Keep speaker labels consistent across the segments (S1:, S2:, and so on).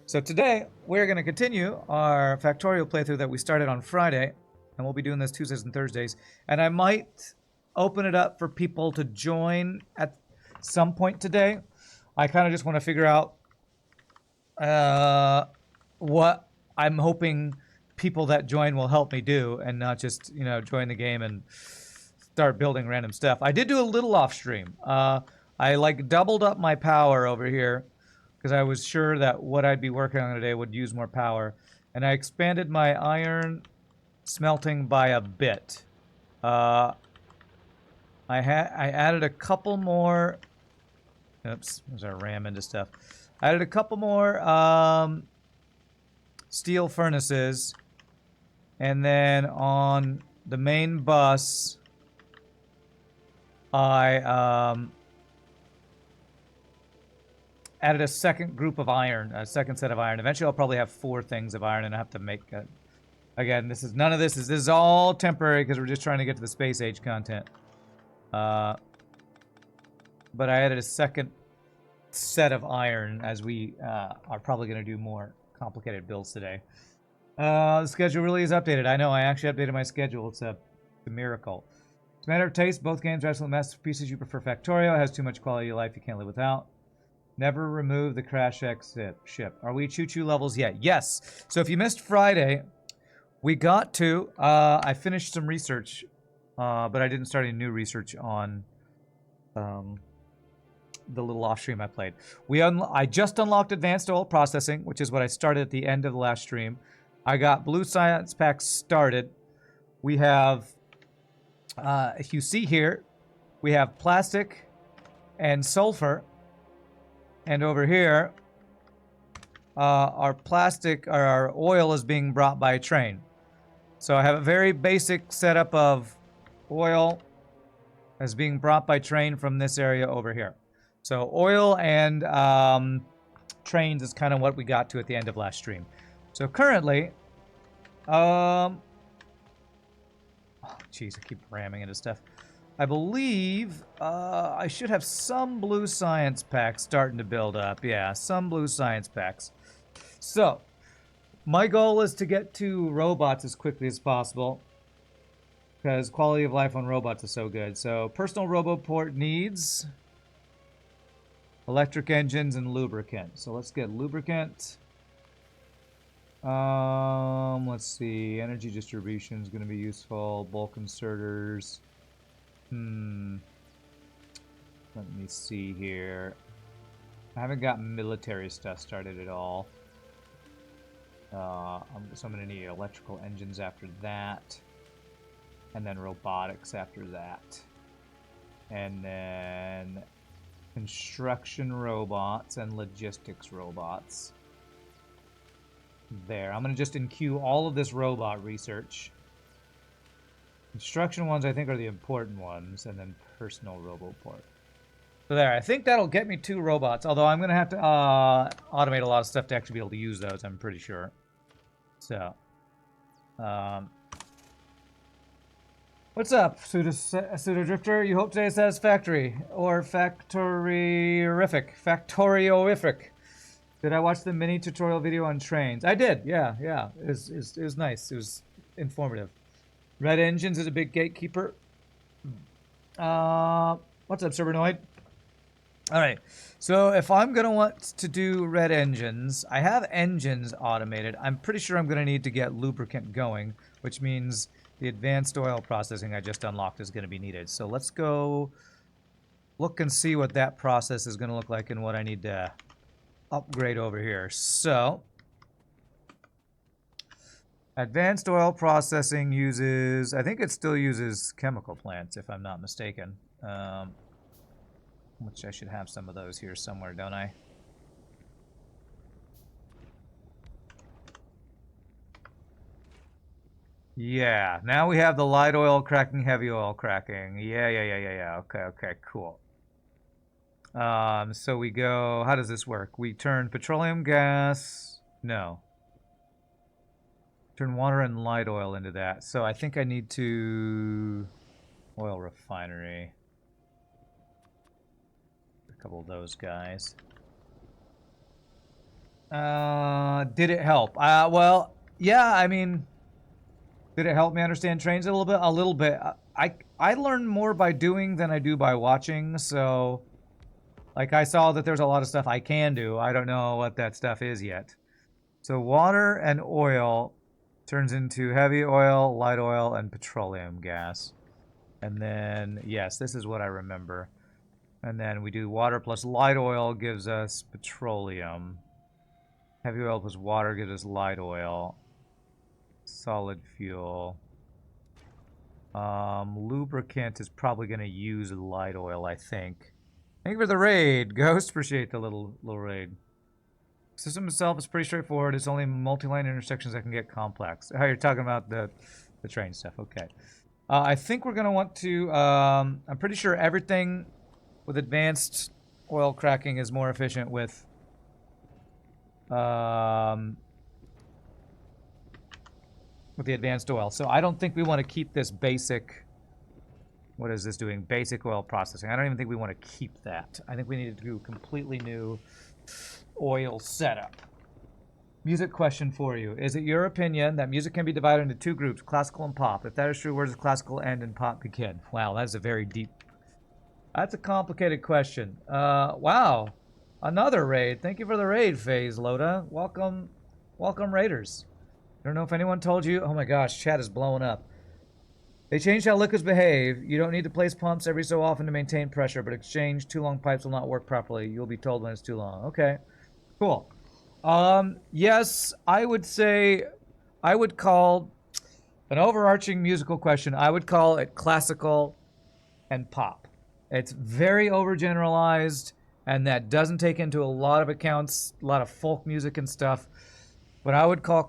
S1: So today, we're going to continue our Factorio playthrough that we started on Friday, and we'll be doing this Tuesdays and Thursdays. And I might open it up for people to join at some point today. I kind of just want to figure out what I'm hoping people that join will help me do, and not just, join the game and start building random stuff. I did do a little off stream. I like doubled up my power over here because I was sure that what I'd be working on today would use more power. And I expanded my iron smelting by a bit. I added a couple more. Oops, there's our ram into stuff. I added a couple more steel furnaces, and then on the main bus, I added a second group of iron, a second set of iron. Eventually, I'll probably have 4 things of iron, and I have to make. Again, this is all temporary because we're just trying to get to the space age content. But I added a second set of iron as we are probably going to do more complicated builds today. The schedule really is updated. I know, I actually updated my schedule. It's a miracle. It's a matter of taste. Both games are excellent masterpieces. You prefer Factorio. It has too much quality of life you can't live without. Never remove the crash exit ship. Are we choo-choo levels yet? Yes. So if you missed Friday, we got to, I finished some research, but I didn't start any new research on the little off stream I played. I just unlocked advanced oil processing, which is what I started at the end of the last stream. I got blue science packs started. We have, if you see here, we have plastic and sulfur. And over here, our oil is being brought by train. So I have a very basic setup of oil as being brought by train from this area over here. So oil and trains is kind of what we got to at the end of last stream. So currently, oh, jeez, I keep ramming into stuff. I believe I should have some blue science packs starting to build up. Yeah, some blue science packs. So, my goal is to get to robots as quickly as possible, because quality of life on robots is so good. So, personal roboport needs electric engines and lubricant. So let's get lubricant. Let's see. Energy distribution is going to be useful. Bulk inserters. Let me see here. I haven't got military stuff started at all. So I'm going to need electrical engines after that. And then robotics after that. And then construction robots and logistics robots. There. I'm going to just in-queue all of this robot research. Construction ones, I think, are the important ones, and then personal roboport. So there, I think that'll get me 2 robots, although I'm going to have to automate a lot of stuff to actually be able to use those, I'm pretty sure. So, what's up, Pseudo Drifter? You hope today is satisfactory, or factorific. Factoriorific. Did I watch the mini tutorial video on trains? I did, yeah. It was nice. It was informative. Red Engines is a big gatekeeper. What's up, Servernoid? Alright, so if I'm going to want to do red engines, I have engines automated. I'm pretty sure I'm going to need to get lubricant going, which means the advanced oil processing I just unlocked is going to be needed. So let's go look and see what that process is going to look like and what I need to upgrade over here. So, advanced oil processing uses, I think it still uses chemical plants, if I'm not mistaken. Which I should have some of those here somewhere, don't I? Yeah, now we have the light oil cracking, heavy oil cracking. Yeah. Okay, cool. So we go, how does this work? We turn petroleum gas, no. Turn water and light oil into that. So I think I need to oil refinery. A couple of those guys. Did it help? Well, yeah, I mean, did it help me understand trains a little bit? A little bit. I learn more by doing than I do by watching, so like I saw that there's a lot of stuff I can do. I don't know what that stuff is yet. So water and oil turns into heavy oil, light oil, and petroleum gas. And then, yes, this is what I remember. And then we do water plus light oil gives us petroleum. Heavy oil plus water gives us light oil. Solid fuel. Lubricant is probably going to use light oil, I think. Thank you for the raid, Ghost. Appreciate the little raid. System itself is pretty straightforward. It's only multi-line intersections that can get complex. Oh, you're talking about the train stuff. Okay. I think we're going to want to... I'm pretty sure everything with advanced oil cracking is more efficient with... with the advanced oil. So I don't think we want to keep this basic... What is this doing? Basic oil processing. I don't even think we want to keep that. I think we need to do a completely new oil setup. Music question for you. Is it your opinion that music can be divided into two groups, classical and pop? If that is true, where does classical end and pop begin? Wow, that's a very deep... That's a complicated question. Wow. Another raid. Thank you for the raid, Phase Loda. Welcome, Raiders. I don't know if anyone told you. Oh my gosh, chat is blowing up. They changed how liquids behave. You don't need to place pumps every so often to maintain pressure, but exchange too long pipes will not work properly. You'll be told when it's too long. Okay, cool. Yes, I would say, I would call an overarching musical question. I would call it classical and pop. It's very overgeneralized, and that doesn't take into a lot of accounts, a lot of folk music and stuff. But I would call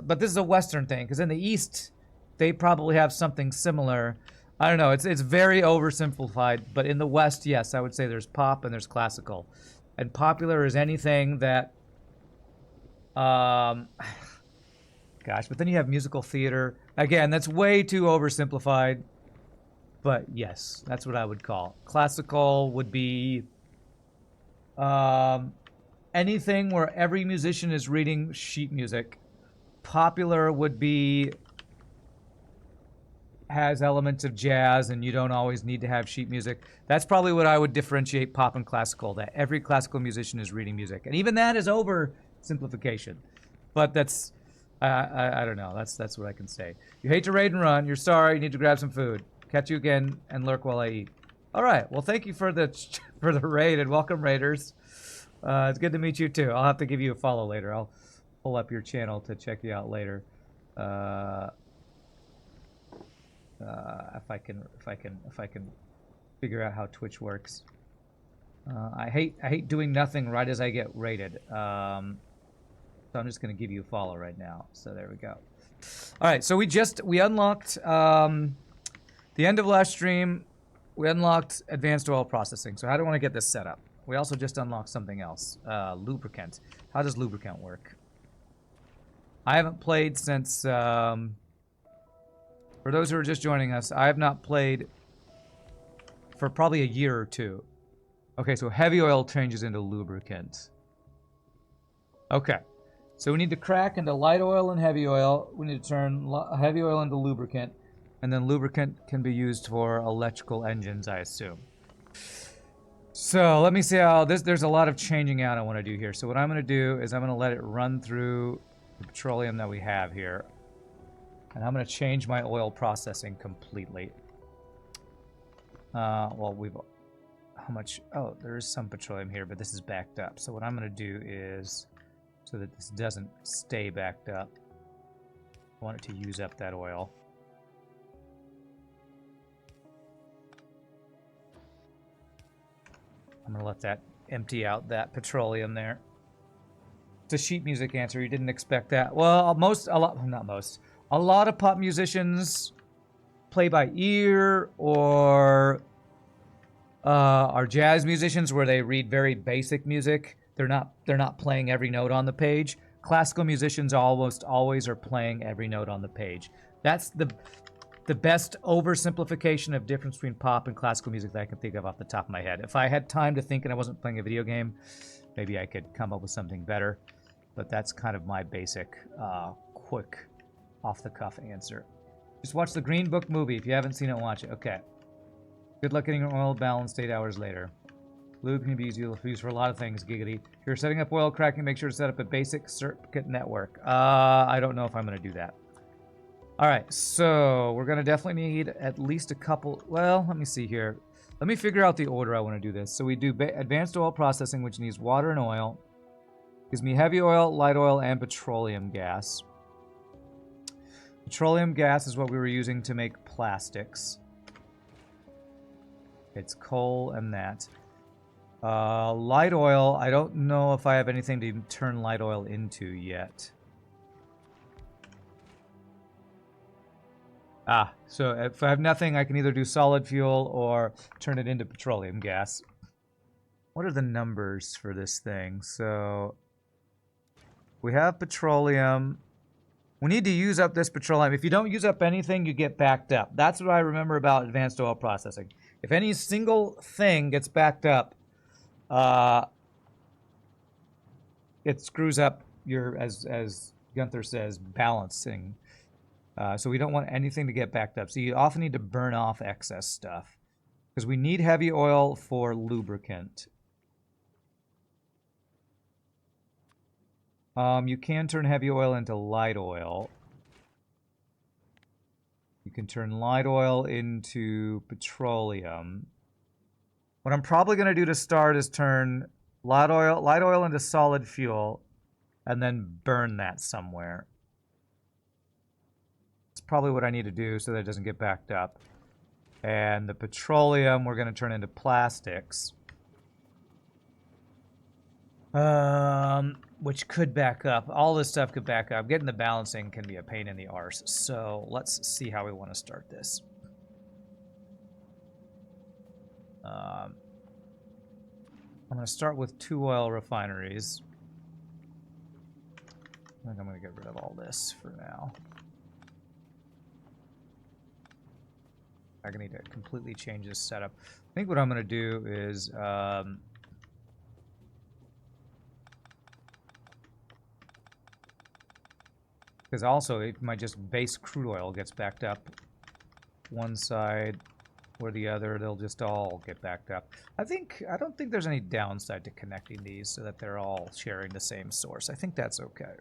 S1: but this is a Western thing, because in the East, they probably have something similar. I don't know. It's very oversimplified, but in the West, yes, I would say there's pop and there's classical, and popular is anything that, gosh. But then you have musical theater. Again, that's way too oversimplified. But yes, that's what I would call classical. Would be anything where every musician is reading sheet music. Popular would be has elements of jazz, and you don't always need to have sheet music. That's probably what I would differentiate pop and classical, that every classical musician is reading music. And even that is oversimplification. But that's, I don't know, that's what I can say. You hate to raid and run, you're sorry, you need to grab some food. Catch you again and lurk while I eat. All right, well, thank you for the raid, and welcome, Raiders. It's good to meet you, too. I'll have to give you a follow later. I'll pull up your channel to check you out later. If I can figure out how Twitch works. I hate doing nothing right as I get rated. So I'm just gonna give you a follow right now. So there we go. All right, so we unlocked the end of last stream. We unlocked advanced oil processing. So how do I want to get this set up? We also just unlocked something else. Lubricant. How does lubricant work? I haven't played since. For those who are just joining us, I have not played for probably a year or two. Okay, so heavy oil changes into lubricant. Okay, so we need to crack into light oil and heavy oil. We need to turn heavy oil into lubricant, and then lubricant can be used for electrical engines, I assume. So let me see how there's a lot of changing out I want to do here. So what I'm going to do is I'm going to let it run through the petroleum that we have here. And I'm going to change my oil processing completely. Well, how much? Oh, there is some petroleum here, but this is backed up. So what I'm going to do is, so that this doesn't stay backed up, I want it to use up that oil. I'm going to let that empty out that petroleum there. It's a sheet music answer. You didn't expect that. Well, a lot of pop musicians play by ear, or are jazz musicians where they read very basic music. They're not playing every note on the page. Classical musicians almost always are playing every note on the page. That's the best oversimplification of difference between pop and classical music that I can think of off the top of my head. If I had time to think and I wasn't playing a video game, maybe I could come up with something better. But that's kind of my basic, quick, off-the-cuff answer. Just watch the Green Book movie. If you haven't seen it, watch it. Okay. Good luck getting your oil balanced 8 hours later. Lube can be used for a lot of things, giggity. If you're setting up oil cracking, make sure to set up a basic circuit network. I don't know if I'm going to do that. Alright, so we're going to definitely need at least a couple... Well, let me see here. Let me figure out the order I want to do this. So we do advanced oil processing, which needs water and oil. Gives me heavy oil, light oil, and petroleum gas. Petroleum gas is what we were using to make plastics. It's coal and that. Light oil, I don't know if I have anything to turn light oil into yet. So if I have nothing, I can either do solid fuel or turn it into petroleum gas. What are the numbers for this thing? So we have petroleum. We need to use up this petroleum. If you don't use up anything, you get backed up. That's what I remember about advanced oil processing. If any single thing gets backed up, it screws up your, as Gunther says, balancing. So we don't want anything to get backed up. So you often need to burn off excess stuff. Because we need heavy oil for lubricant. You can turn heavy oil into light oil. You can turn light oil into petroleum. What I'm probably going to do to start is turn light oil into solid fuel, and then burn that somewhere. It's probably what I need to do so that it doesn't get backed up. And the petroleum we're going to turn into plastics. Which could back up. All this stuff could back up. Getting the balancing can be a pain in the arse. So let's see how we want to start this. I'm going to start with 2 oil refineries. I think I'm going to get rid of all this for now. I'm going to need to completely change this setup. I think what I'm going to do is... because also, if my just base crude oil gets backed up one side or the other, they'll just all get backed up. I don't think there's any downside to connecting these so that they're all sharing the same source. I think that's okay.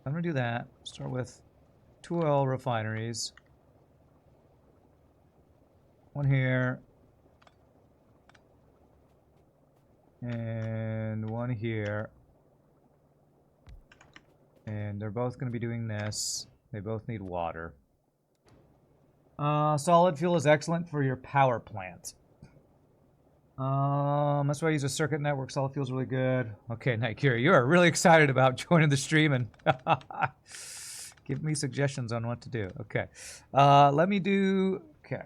S1: I'm going to do that. Start with 2 oil refineries. One here. And one here. And they're both going to be doing this. They both need water. Solid fuel is excellent for your power plant. That's why I use a circuit network. Solid fuel is really good. Okay, Nikiri, you are really excited about joining the stream and give me suggestions on what to do. Okay. Let me do... Okay.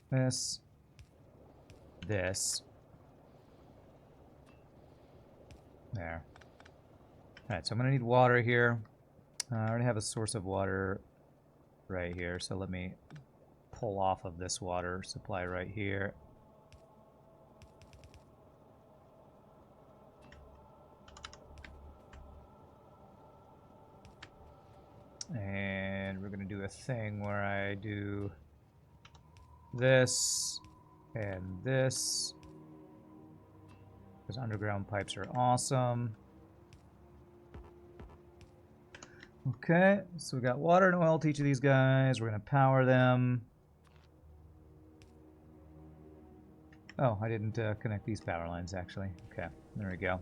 S1: This. There. Alright, so I'm going to need water here. I already have a source of water right here, so let me pull off of this water supply right here. And we're going to do a thing where I do this and this. Because underground pipes are awesome. Okay, so we got water and oil to each of these guys. We're going to power them. Oh, I didn't connect these power lines, actually. Okay, there we go.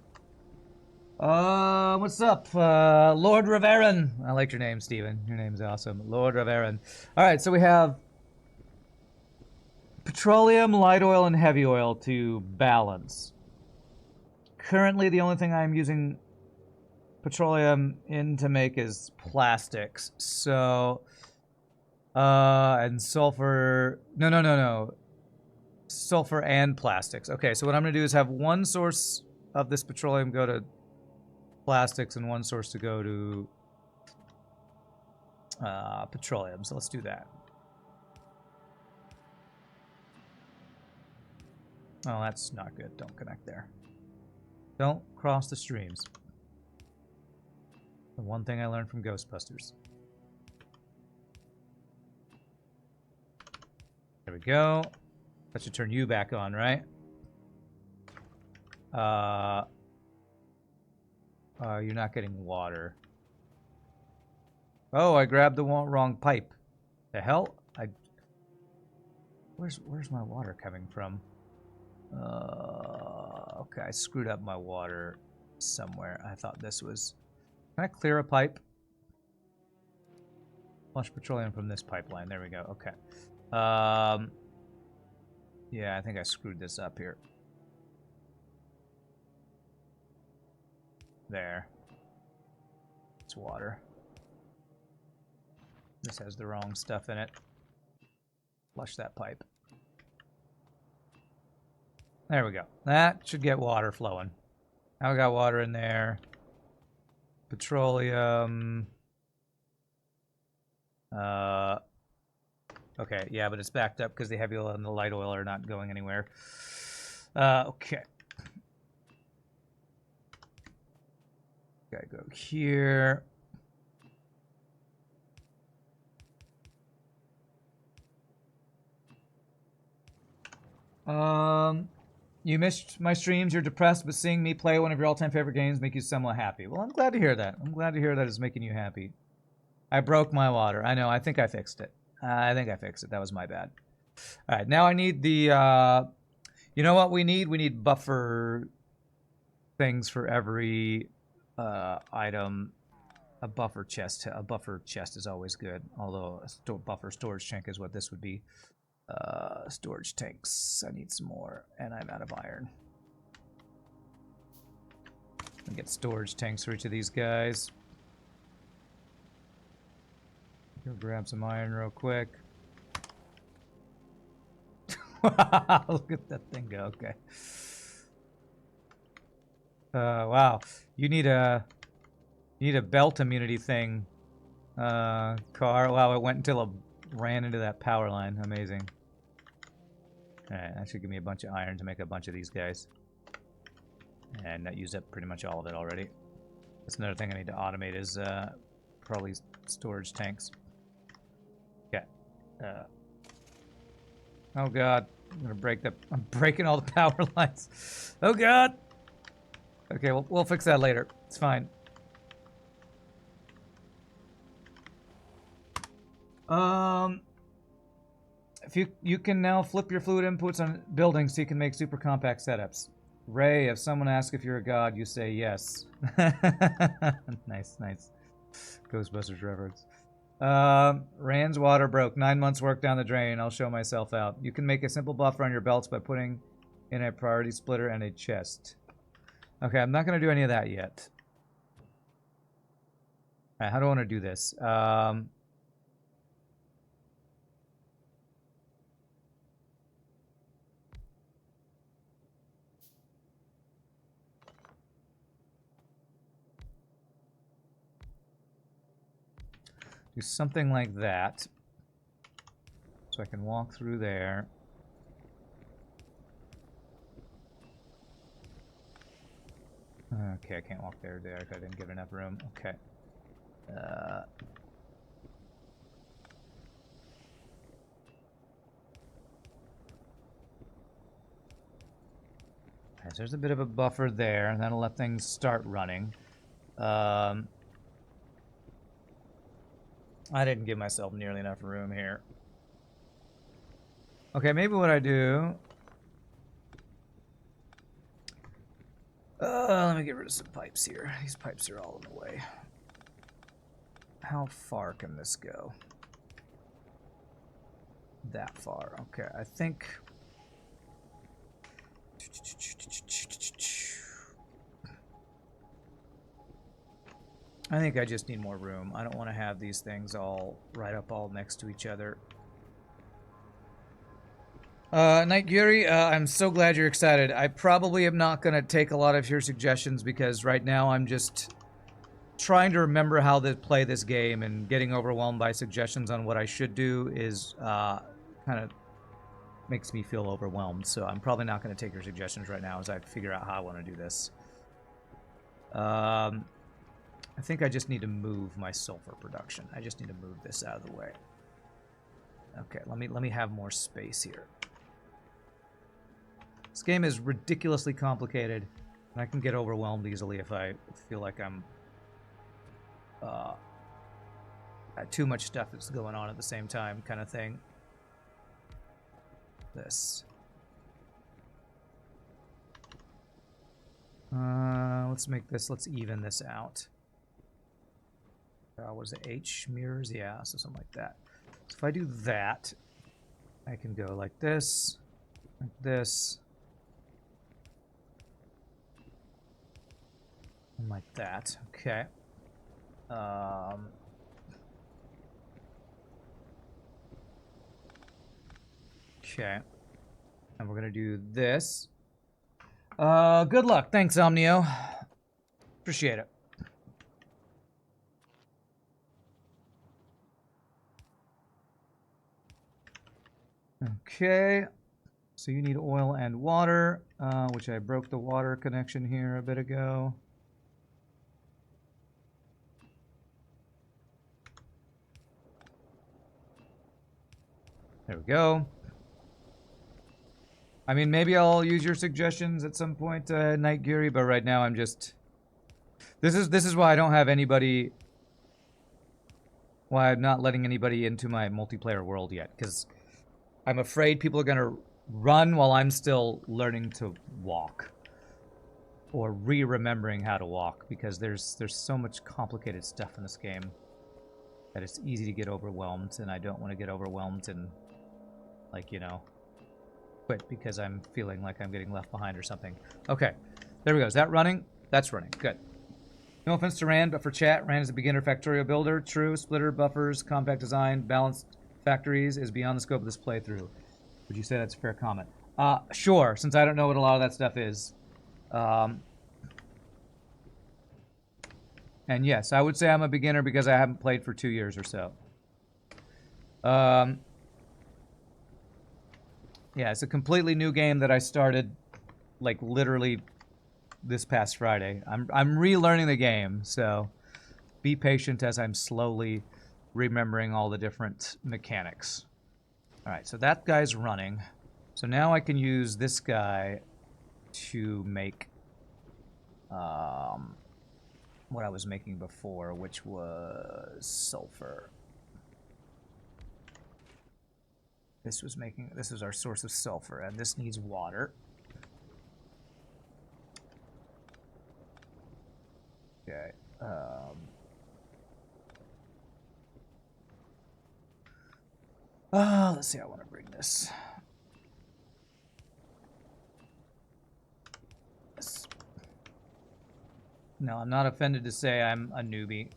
S1: What's up? Lord Reverin. I like your name, Steven. Your name's awesome. Lord Reverin. Alright, so we have petroleum, light oil, and heavy oil to balance. Currently, the only thing I'm using petroleum in to make is plastics. So, and sulfur. No. Sulfur and plastics. Okay, so what I'm going to do is have one source of this petroleum go to plastics and one source to go to petroleum. So let's do that. Oh, that's not good. Don't connect there. Don't cross the streams. The one thing I learned from Ghostbusters. There we go. That should turn you back on, right? You're not getting water. Oh, I grabbed the wrong pipe. The hell? Where's my water coming from? Okay, I screwed up my water somewhere. I thought this was... Can I clear a pipe? Flush petroleum from this pipeline. There we go. Okay. Yeah, I think I screwed this up here. There. It's water. This has the wrong stuff in it. Flush that pipe. There we go. That should get water flowing. Now we got water in there. Petroleum. Okay, yeah, but it's backed up because the heavy oil and the light oil are not going anywhere. Okay. Gotta go here. You missed my streams, you're depressed, but seeing me play one of your all-time favorite games make you somewhat happy. Well, I'm glad to hear that. I'm glad to hear that it's making you happy. I broke my water. I know, I think I fixed it. I think I fixed it. That was my bad. Alright, now I need the, you know what we need? We need buffer things for every item. A buffer chest is always good, although a buffer storage tank is what this would be. Storage tanks. I need some more, and I'm out of iron. I'll get storage tanks for each of these guys. Go grab some iron real quick. Look at that thing go. Okay. Wow. You need a belt immunity thing. Car. Wow, it went until it ran into that power line. Amazing. Alright, that should give me a bunch of iron to make a bunch of these guys. And that used up pretty much all of it already. That's another thing I need to automate is probably storage tanks. Okay. Oh god. I'm breaking all the power lines. Oh god! Okay, we'll fix that later. It's fine. If you can now flip your fluid inputs on buildings so you can make super compact setups. Ray, if someone asks if you're a god, you say yes. Nice. Ghostbusters reference. Rand's water broke. 9 months work down the drain. I'll show myself out. You can make a simple buffer on your belts by putting in a priority splitter and a chest. Okay, I'm not going to do any of that yet. Alright, how do I want to do this? Do something like that. So I can walk through there. Okay, I can't walk there. I didn't give enough room. Okay. So there's a bit of a buffer there, and that'll let things start running. I didn't give myself nearly enough room here. Okay, maybe what I do... let me get rid of some pipes here. These pipes are all in the way. How far can this go? That far. Okay, I think... I just need more room. I don't want to have these things all right up all next to each other. Night Yuri, I'm so glad you're excited. I probably am not going to take a lot of your suggestions because right now I'm just trying to remember how to play this game, and getting overwhelmed by suggestions on what I should do is kind of makes me feel overwhelmed. So I'm probably not going to take your suggestions right now as I figure out how I want to do this. I think I just need to move my sulfur production. I just need to move this out of the way. Okay, let me have more space here. This game is ridiculously complicated, and I can get overwhelmed easily if I feel like I'm too much stuff that's going on at the same time, kind of thing. This. Let's make this. Let's even this out. What is it? H mirrors? Yeah, so something like that. So if I do that, I can go like this, and like that. Okay. Okay. And we're gonna do this. Good luck. Thanks, Omnio. Appreciate it. Okay. So you need oil and water, which I broke the water connection here a bit ago. There we go. I mean, maybe I'll use your suggestions at some point, Night Geary, but right now I'm just... This is why I don't have anybody... Why I'm not letting anybody into my multiplayer world yet, because I'm afraid people are going to run while I'm still learning to walk. Or re-remembering how to walk, because there's so much complicated stuff in this game that it's easy to get overwhelmed, and I don't want to get overwhelmed and, like, you know... quit because I'm feeling like I'm getting left behind or something. Okay, there we go. Is that running? That's running. Good. No offense to Rand, but for chat, Rand is a beginner Factorio builder. True. Splitter, buffers, compact design, balanced factories is beyond the scope of this playthrough. Would you say that's a fair comment? Sure, since I don't know what a lot of that stuff is. And yes, I would say I'm a beginner because I haven't played for 2 years or so. Yeah, it's a completely new game that I started, like, literally this past Friday. I'm relearning the game, so be patient as I'm slowly remembering all the different mechanics. All right, so that guy's running. So now I can use this guy to make what I was making before, which was sulfur. This was our source of sulfur, and this needs water. Okay. Let's see. I want to bring this. No, I'm not offended to say I'm a newbie.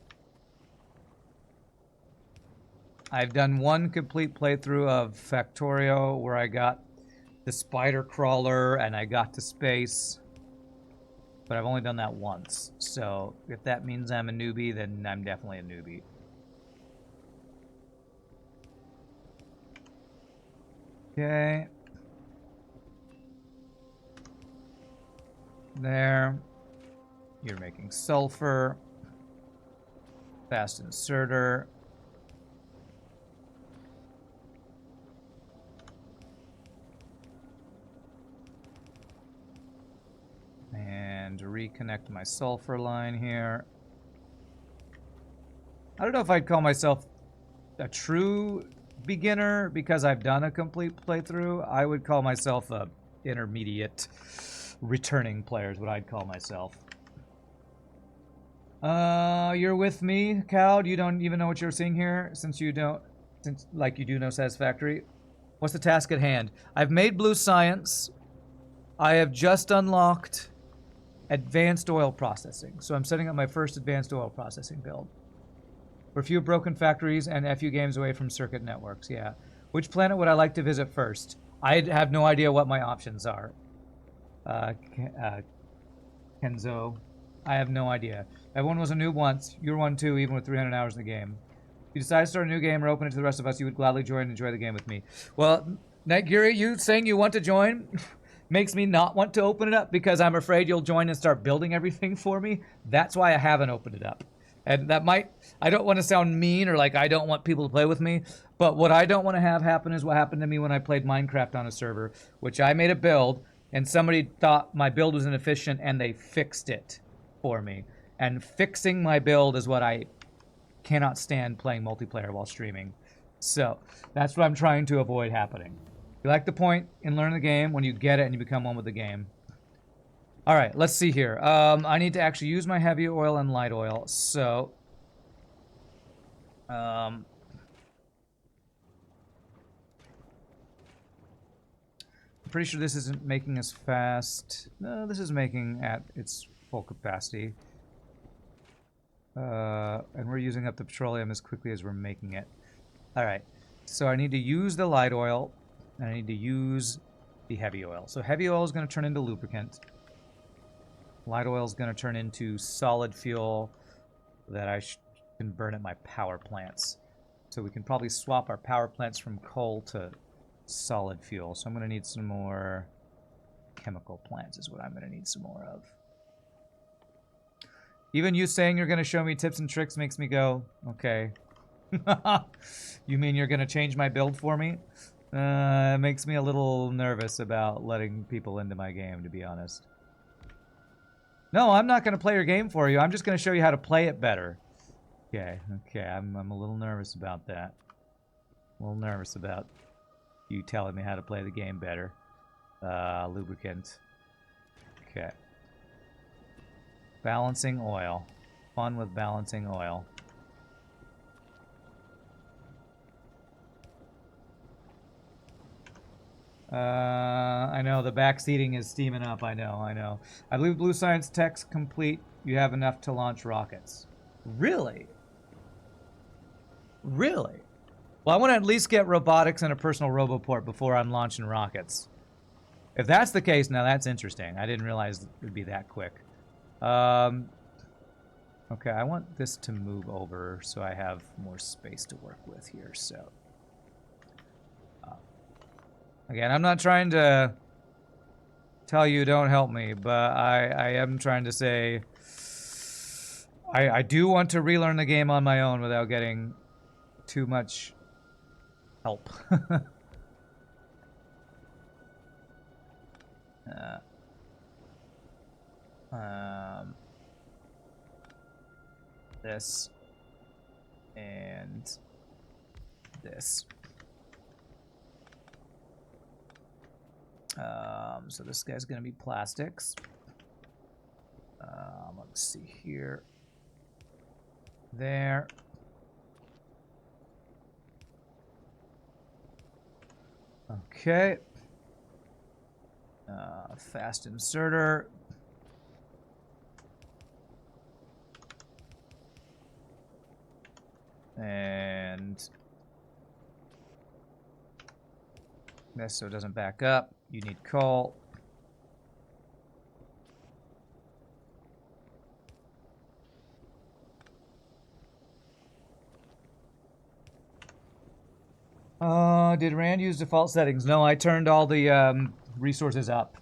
S1: I've done one complete playthrough of Factorio where I got the spider crawler and I got to space. But I've only done that once. So if that means I'm a newbie, then I'm definitely a newbie. Okay. There. You're making sulfur. Fast inserter. And reconnect my sulfur line here. I don't know if I'd call myself a true beginner because I've done a complete playthrough. I would call myself a intermediate returning player is what I'd call myself. You're with me, Cowd? You don't even know what you're seeing here since you do know Satisfactory. What's the task at hand? I've made blue science. I have just unlocked advanced oil processing. So I'm setting up my first advanced oil processing build. We're a few broken factories and a few games away from circuit networks, yeah. Which planet would I like to visit first? I have no idea what my options are. Kenzo, I have no idea. Everyone was a noob once. You're one too, even with 300 hours in the game. If you decide to start a new game or open it to the rest of us, you would gladly join and enjoy the game with me. Well, Night Geary, you saying you want to join makes me not want to open it up because I'm afraid you'll join and start building everything for me. That's why I haven't opened it up. And that might, I don't want to sound mean or like I don't want people to play with me, but what I don't want to have happen is what happened to me when I played Minecraft on a server, which I made a build and somebody thought my build was inefficient and they fixed it for me. And fixing my build is what I cannot stand playing multiplayer while streaming. So that's what I'm trying to avoid happening. You like the point in learning the game when you get it and you become one with the game. All right, let's see here. I need to actually use my heavy oil and light oil. So, I'm pretty sure this isn't making as fast. No, this is making at its full capacity. And we're using up the petroleum as quickly as we're making it. All right, so I need to use the light oil, and I need to use the heavy oil. So heavy oil is going to turn into lubricant. Light oil is going to turn into solid fuel that I can burn at my power plants. So we can probably swap our power plants from coal to solid fuel. So I'm going to need some more chemical plants is what I'm going to need some more of. Even you saying you're going to show me tips and tricks makes me go, okay. You mean you're going to change my build for me? It makes me a little nervous about letting people into my game, to be honest. No, I'm not going to play your game for you. I'm just going to show you how to play it better. Okay, I'm a little nervous about that. A little nervous about you telling me how to play the game better. Lubricant. Okay. Balancing oil. Fun with balancing oil. I know, the back seating is steaming up. I know. I believe Blue Science Tech's complete. You have enough to launch rockets. Really? Really? Well, I want to at least get robotics and a personal roboport before I'm launching rockets. If that's the case, now that's interesting. I didn't realize it would be that quick. Okay, I want this to move over so I have more space to work with here, so... Again, I'm not trying to tell you don't help me, but I am trying to say I do want to relearn the game on my own without getting too much help. This and this. So this guy's gonna be plastics. Let's see here. There. Okay. Fast inserter. And this so it doesn't back up. You need coal. Did Rand use default settings? No, I turned all the resources up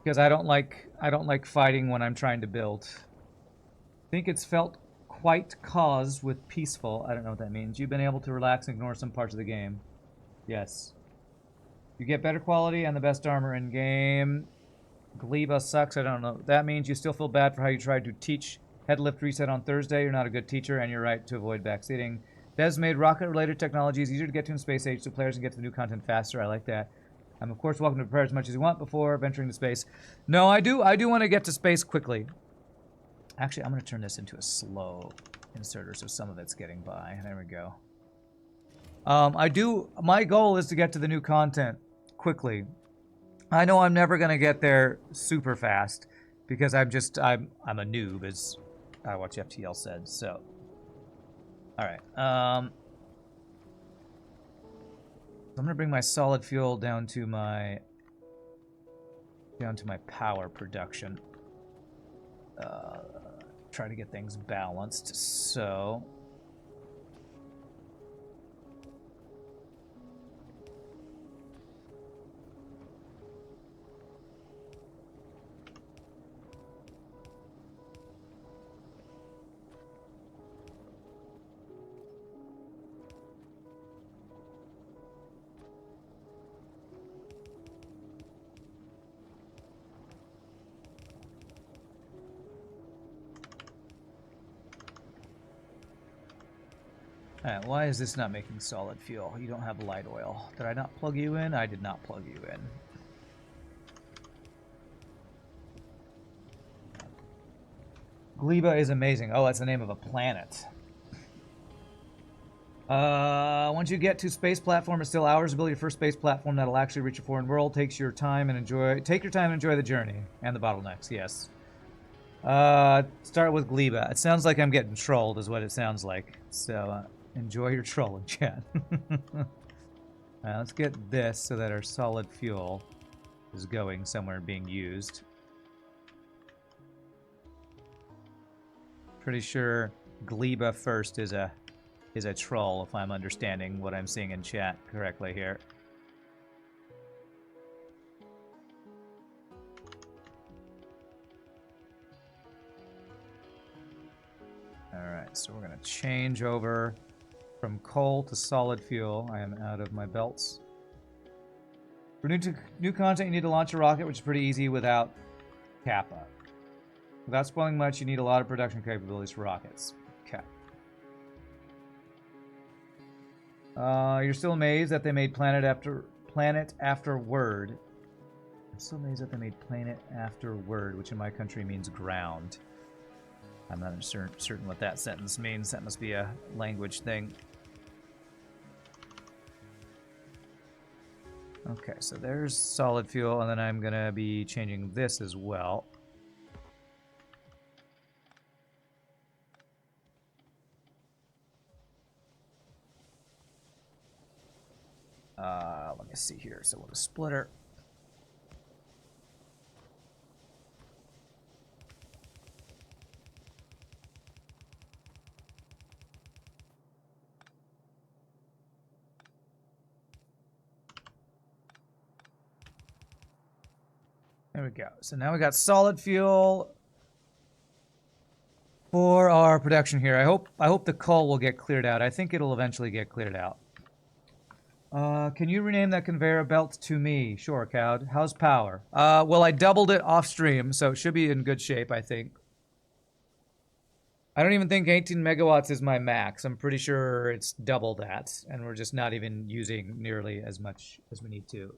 S1: because I don't like fighting when I'm trying to build. I think it's felt quite caused with peaceful. I don't know what that means. You've been able to relax and ignore some parts of the game. Yes. You get better quality and the best armor in game. Gleba sucks. I don't know. That means you still feel bad for how you tried to teach headlift reset on Thursday. You're not a good teacher, and you're right to avoid backseating. Des made rocket-related technologies easier to get to in space age so players can get to the new content faster. I like that. I'm, of course, welcome to prepare as much as you want before venturing to space. No, I do want to get to space quickly. Actually, I'm going to turn this into a slow inserter so some of it's getting by. There we go. My goal is to get to the new content quickly. I know I'm never going to get there super fast because I'm a noob, as I watch FTL said, so. Alright, I'm going to bring my solid fuel down to my power production. Try to get things balanced, so... Alright, why is this not making solid fuel? You don't have light oil. Did I not plug you in? I did not plug you in. Gleba is amazing. Oh, that's the name of a planet. Once you get to space platform, it's still hours to build your first space platform that'll actually reach a foreign world. Take your time and enjoy the journey and the bottlenecks. Yes. Start with Gleba. It sounds like I'm getting trolled, is what it sounds like. So enjoy your trolling, chat. Let's get this so that our solid fuel is going somewhere being used. Pretty sure Gleba first is a troll, if I'm understanding what I'm seeing in chat correctly here. Alright, so we're going to change over from coal to solid fuel. I am out of my belts. For new content, you need to launch a rocket, which is pretty easy without Kappa. Without spoiling much, you need a lot of production capabilities for rockets. Okay. You're still amazed that they made planet after word. I'm still amazed that they made planet after word, which in my country means ground. I'm not certain what that sentence means. That must be a language thing. Okay, so there's solid fuel, and then I'm gonna be changing this as well. Let me see here. So we'll splitter. There we go. So now we got solid fuel for our production here. I hope the coal will get cleared out. I think it'll eventually get cleared out. Can you rename that conveyor belt to me? Sure, Cowd. How's power? Well, I doubled it off stream, so it should be in good shape, I think. I don't even think 18 megawatts is my max. I'm pretty sure it's double that, and we're just not even using nearly as much as we need to.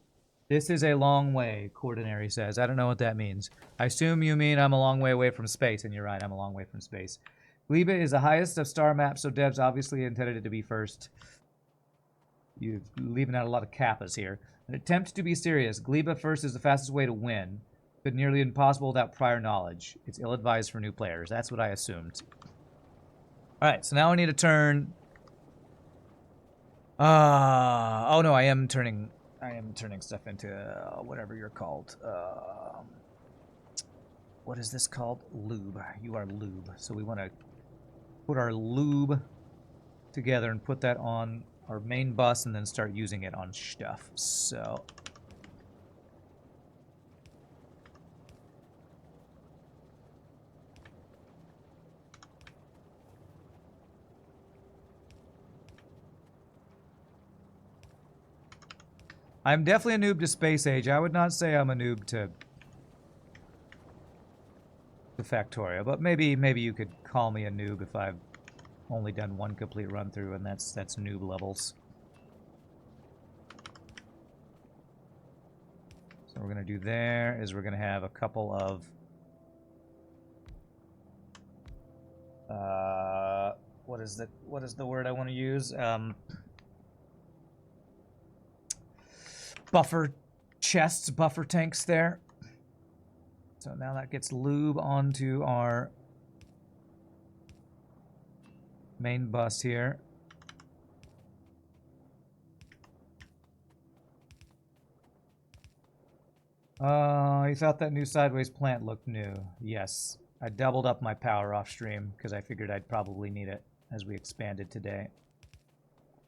S1: This is a long way, Coordinary says. I don't know what that means. I assume you mean I'm a long way away from space, and you're right, I'm a long way from space. Gleba is the highest of star maps, so devs obviously intended it to be first. You're leaving out a lot of kappas here. An attempt to be serious. Gleba first is the fastest way to win, but nearly impossible without prior knowledge. It's ill-advised for new players. That's what I assumed. Alright, so now I need to turn... oh no, I am turning stuff into whatever you're called. What is this called? Lube. You are lube. So we want to put our lube together and put that on our main bus and then start using it on stuff. So I'm definitely a noob to Space Age. I would not say I'm a noob to Factorio, but maybe you could call me a noob if I've only done one complete run through, and that's noob levels. So what we're gonna do there is we're gonna have a couple of what is the word I want to use? Buffer chests, buffer tanks there. So now that gets lube onto our main bus here. You thought that new sideways plant looked new. Yes. I doubled up my power off stream because I figured I'd probably need it as we expanded today.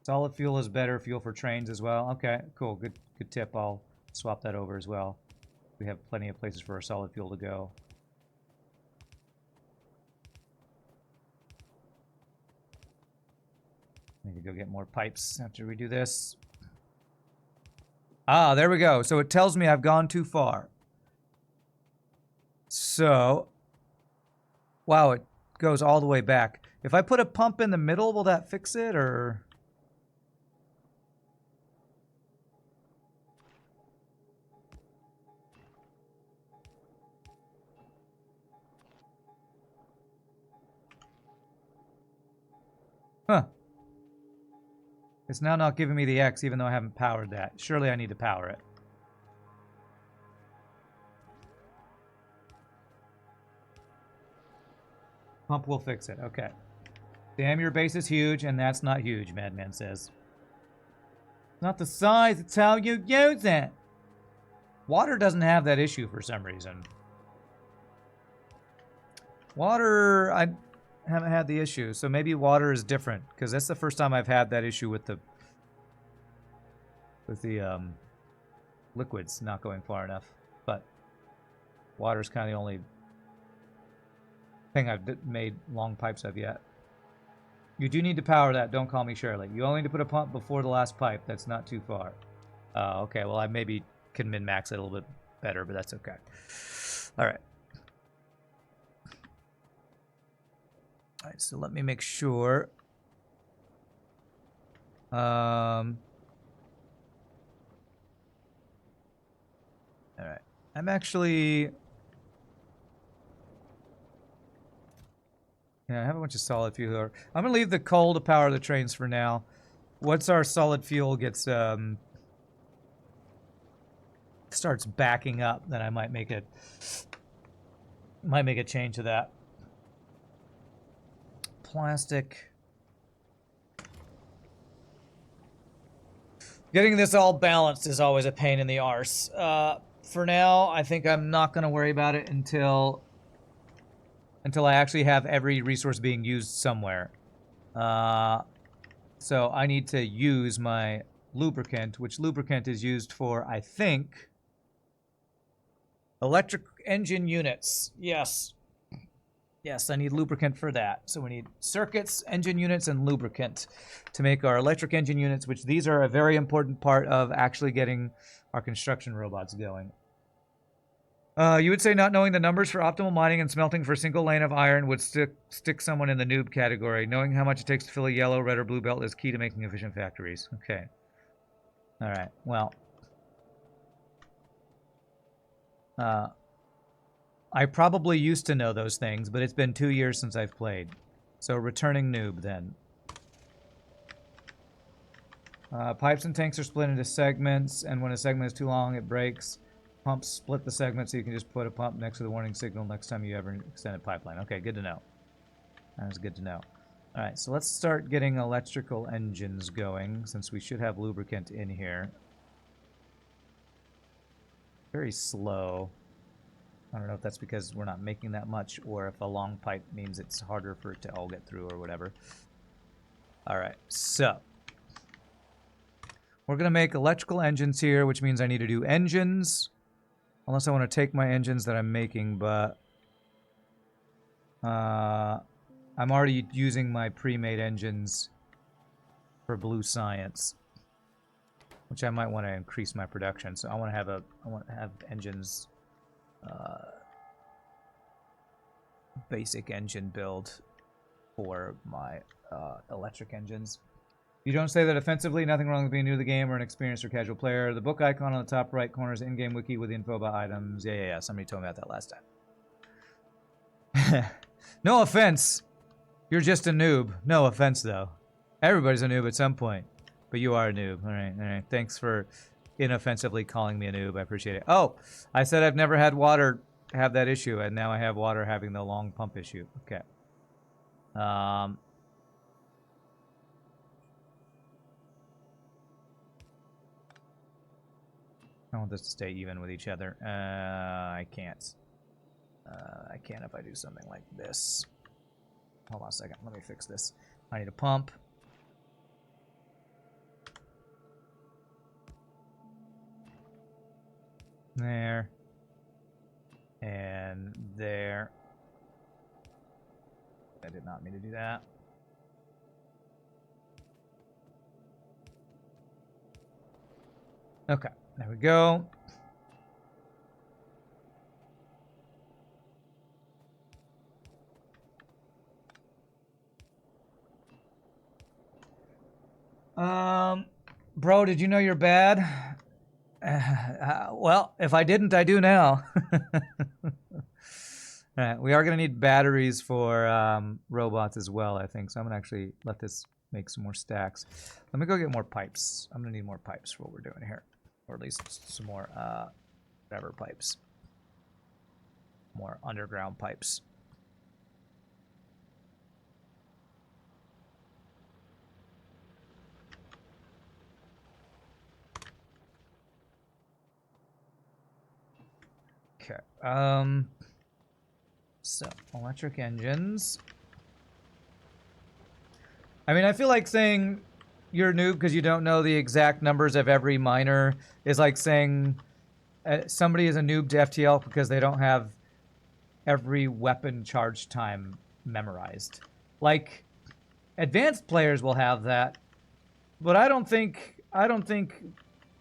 S1: Solid fuel is better fuel for trains as well. Okay, cool. Good tip. I'll swap that over as well. We have plenty of places for our solid fuel to go. Need to go get more pipes after we do this. Ah, there we go. So it tells me I've gone too far. So, wow, it goes all the way back. If I put a pump in the middle, will that fix it, or... Huh. It's now not giving me the X, even though I haven't powered that. Surely I need to power it. Pump will fix it. Okay. Damn, your base is huge, and that's not huge, Madman says. Not the size, it's how you use it. Water doesn't have that issue for some reason. Water, I haven't had the issue, so maybe water is different, because that's the first time I've had that issue with the liquids not going far enough. But water's kind of the only thing I've made long pipes of yet. You do need to power that. Don't call me Shirley. You only need to put a pump before the last pipe. That's not too far. Okay, well, I maybe can min-max it a little bit better, but that's okay. All right. All right, so let me make sure. All right. I'm actually... Yeah, I have a bunch of solid fuel here. I'm going to leave the coal to power the trains for now. Once our solid fuel gets... starts backing up, then I might make it... Might make a change to that. Plastic. Getting this all balanced is always a pain in the arse. For now, I think I'm not going to worry about it until I actually have every resource being used somewhere. So I need to use my lubricant, which lubricant is used for, I think, electric engine units. Yes. Yes, I need lubricant for that. So we need circuits, engine units, and lubricant to make our electric engine units, which these are a very important part of actually getting our construction robots going. You would say not knowing the numbers for optimal mining and smelting for a single lane of iron would stick someone in the noob category. Knowing how much it takes to fill a yellow, red, or blue belt is key to making efficient factories. Okay. All right. Well. I probably used to know those things, but it's been 2 years since I've played. So returning noob, then. Pipes and tanks are split into segments, and when a segment is too long, it breaks. Pumps split the segment, so you can just put a pump next to the warning signal next time you ever extend a pipeline. Okay, good to know. That's good to know. All right, so let's start getting electrical engines going, since we should have lubricant in here. Very slow. I don't know if that's because we're not making that much, or if a long pipe means it's harder for it to all get through, or whatever. Alright, so. We're going to make electrical engines here, which means I need to do engines. Unless I want to take my engines that I'm making, but... I'm already using my pre-made engines for Blue Science. Which I might want to increase my production, so I want to have engines... basic engine build for my electric engines. You don't say that offensively. Nothing wrong with being new to the game or an experienced or casual player. The book icon on the top right corner is in-game wiki with info about items. Yeah. Somebody told me about that last time. No offense. You're just a noob. No offense, though. Everybody's a noob at some point. But you are a noob. All right. Thanks for inoffensively calling me a noob. I appreciate it. Oh, I said I've never had water have that issue, and now I have water having the long pump issue. Okay. I want this to stay even with each other. I can't. I can if I do something like this. Hold on a second. Let me fix this. I need a pump. There. And there. I did not mean to do that. Okay, there we go. Bro, did you know you're bad? Well, if I didn't, I do now. Alright, we are going to need batteries for robots as well, I think. So I'm going to actually let this make some more stacks. Let me go get more pipes. I'm going to need more pipes for what we're doing here. Or at least some more, whatever pipes. More underground pipes. Okay. So, electric engines. I mean, I feel like saying you're a noob because you don't know the exact numbers of every miner is like saying somebody is a noob to FTL because they don't have every weapon charge time memorized. Like, advanced players will have that, but I don't think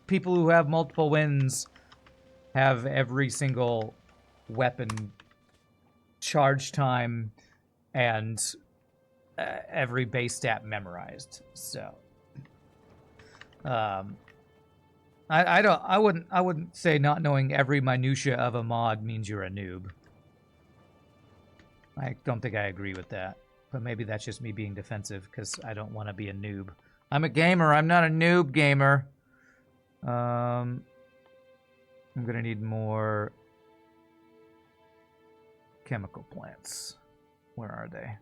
S1: people who have multiple wins have every single weapon charge time and every base stat memorized. So I wouldn't say not knowing every minutia of a mod means you're a noob. I don't think I agree with that, but maybe that's just me being defensive because I don't want to be a noob. I'm a gamer. I'm not a noob gamer. I'm gonna need more chemical plants. Where are they?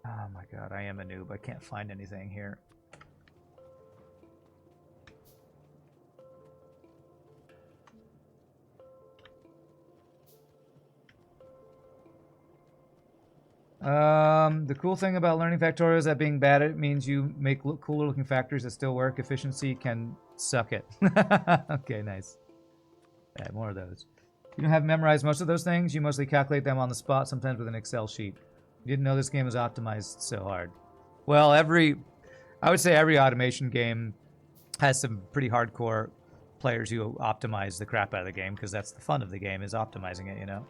S1: Oh my god, I am a noob. I can't find anything here. The cool thing about learning Factorio is that being bad at it means you make cooler looking factories that still work. Efficiency can suck it. Okay, nice. Yeah, more of those. You don't have memorized most of those things. You mostly calculate them on the spot, sometimes with an Excel sheet. You didn't know this game was optimized so hard. Well, I would say every automation game has some pretty hardcore players who optimize the crap out of the game because that's the fun of the game is optimizing it, you know?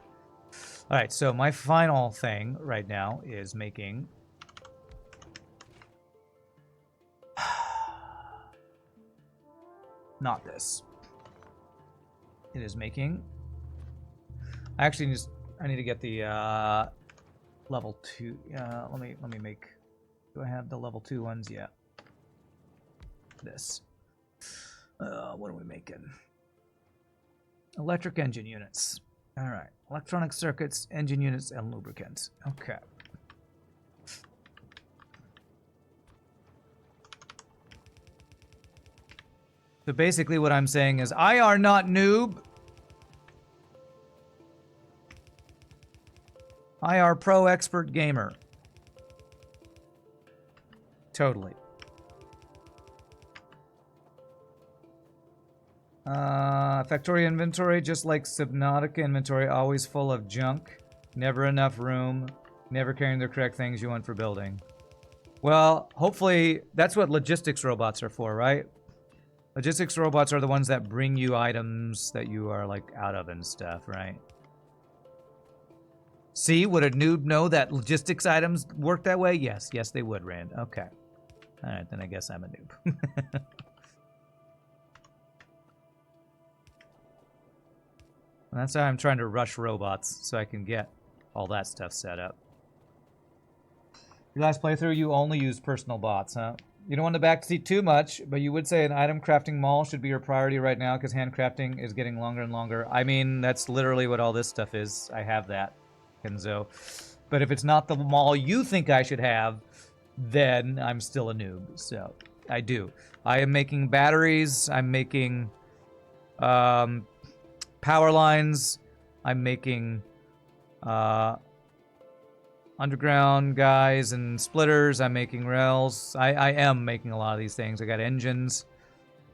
S1: All right, so my final thing right now is making not this. It is making. I need to get the level 2. Let me make. Do I have the level 2 ones? Yeah. This. What are we making? Electric engine units. All right. Electronic circuits, engine units, and lubricants. Okay. So basically what I'm saying is I are not noob. I are pro expert gamer. Totally. Factorio inventory, just like Subnautica inventory, always full of junk. Never enough room. Never carrying the correct things you want for building. Well, hopefully, that's what logistics robots are for, right? Logistics robots are the ones that bring you items that you are, like, out of and stuff, right? See, would a noob know that logistics items work that way? Yes, yes they would, Rand. Okay. Alright, then I guess I'm a noob. And that's why I'm trying to rush robots, so I can get all that stuff set up. Your last playthrough, you only used personal bots, huh? You don't want to backseat too much, but you would say an item crafting mall should be your priority right now because handcrafting is getting longer and longer. I mean, that's literally what all this stuff is. I have that, Kenzo. But if it's not the mall you think I should have, then I'm still a noob. So, I do. I am making batteries. I'm making power lines. I'm making underground guys and splitters. I'm making rails. I am making a lot of these things. I got engines.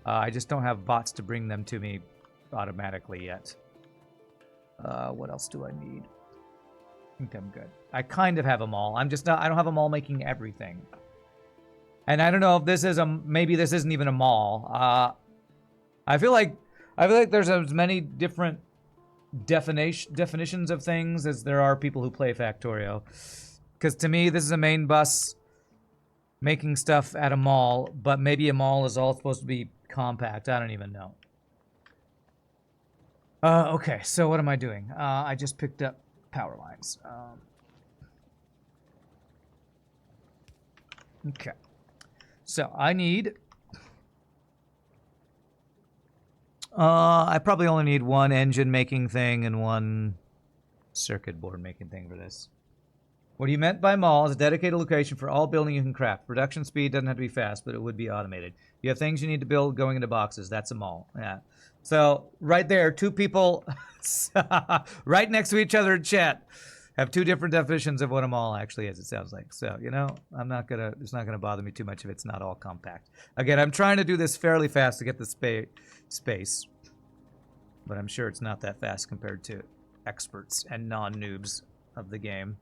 S1: I just don't have bots to bring them to me automatically yet. What else do I need? I think I'm good. I kind of have them all. I'm just not, I don't have them all making everything. And I don't know if this is maybe this isn't even a mall. I feel like there's as many different definitions of things as there are people who play Factorio. Because to me, this is a main bus making stuff at a mall, but maybe a mall is all supposed to be compact. I don't even know. Okay, so what am I doing? I just picked up power lines. Okay. So I need... I probably only need one engine making thing and one circuit board making thing for this. What you meant by mall is a dedicated location for all building you can craft. Production speed doesn't have to be fast, but it would be automated. You have things you need to build going into boxes. That's a mall. Yeah. So right there, two people right next to each other in chat have two different definitions of what a mall actually is, it sounds like. So, you know, it's not gonna bother me too much if it's not all compact. Again, I'm trying to do this fairly fast to get the space, but I'm sure it's not that fast compared to experts and non-noobs of the game.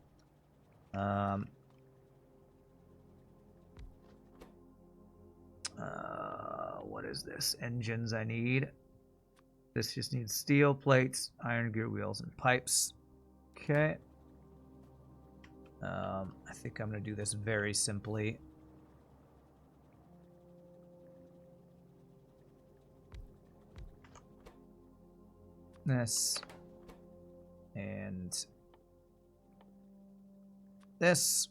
S1: What is this? Engines I need. This just needs steel plates, iron gear wheels, and pipes. Okay. I think I'm going to do this very simply. This. And this.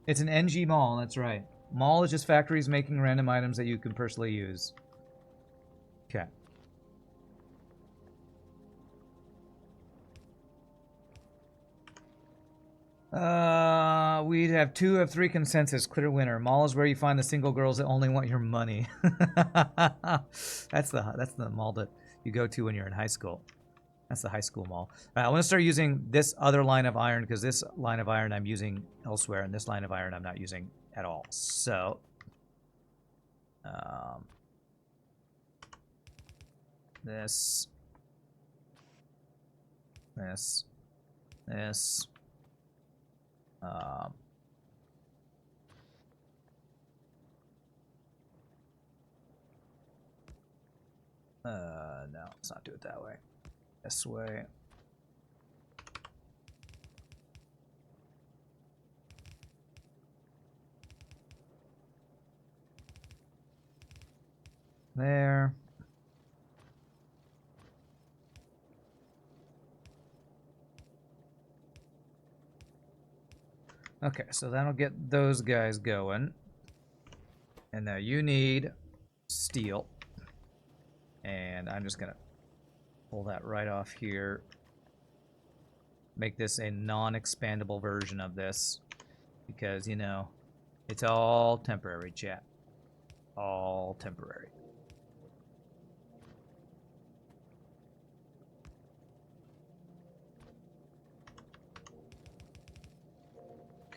S1: It's an NG mall, that's right. Mall is just factories making random items that you can personally use. Okay. We'd have 2 of 3 consensus. Clear winner. Mall is where you find the single girls that only want your money. That's the mall that you go to when you're in high school. That's the high school mall. I want to start using this other line of iron because this line of iron I'm using elsewhere, and this line of iron I'm not using at all. So, this. No, let's not do it that way. This way. There. Okay, so that'll get those guys going. And now you need steel. And I'm just gonna pull that right off here. Make this a non-expandable version of this. Because, you know, it's all temporary, chat. All temporary.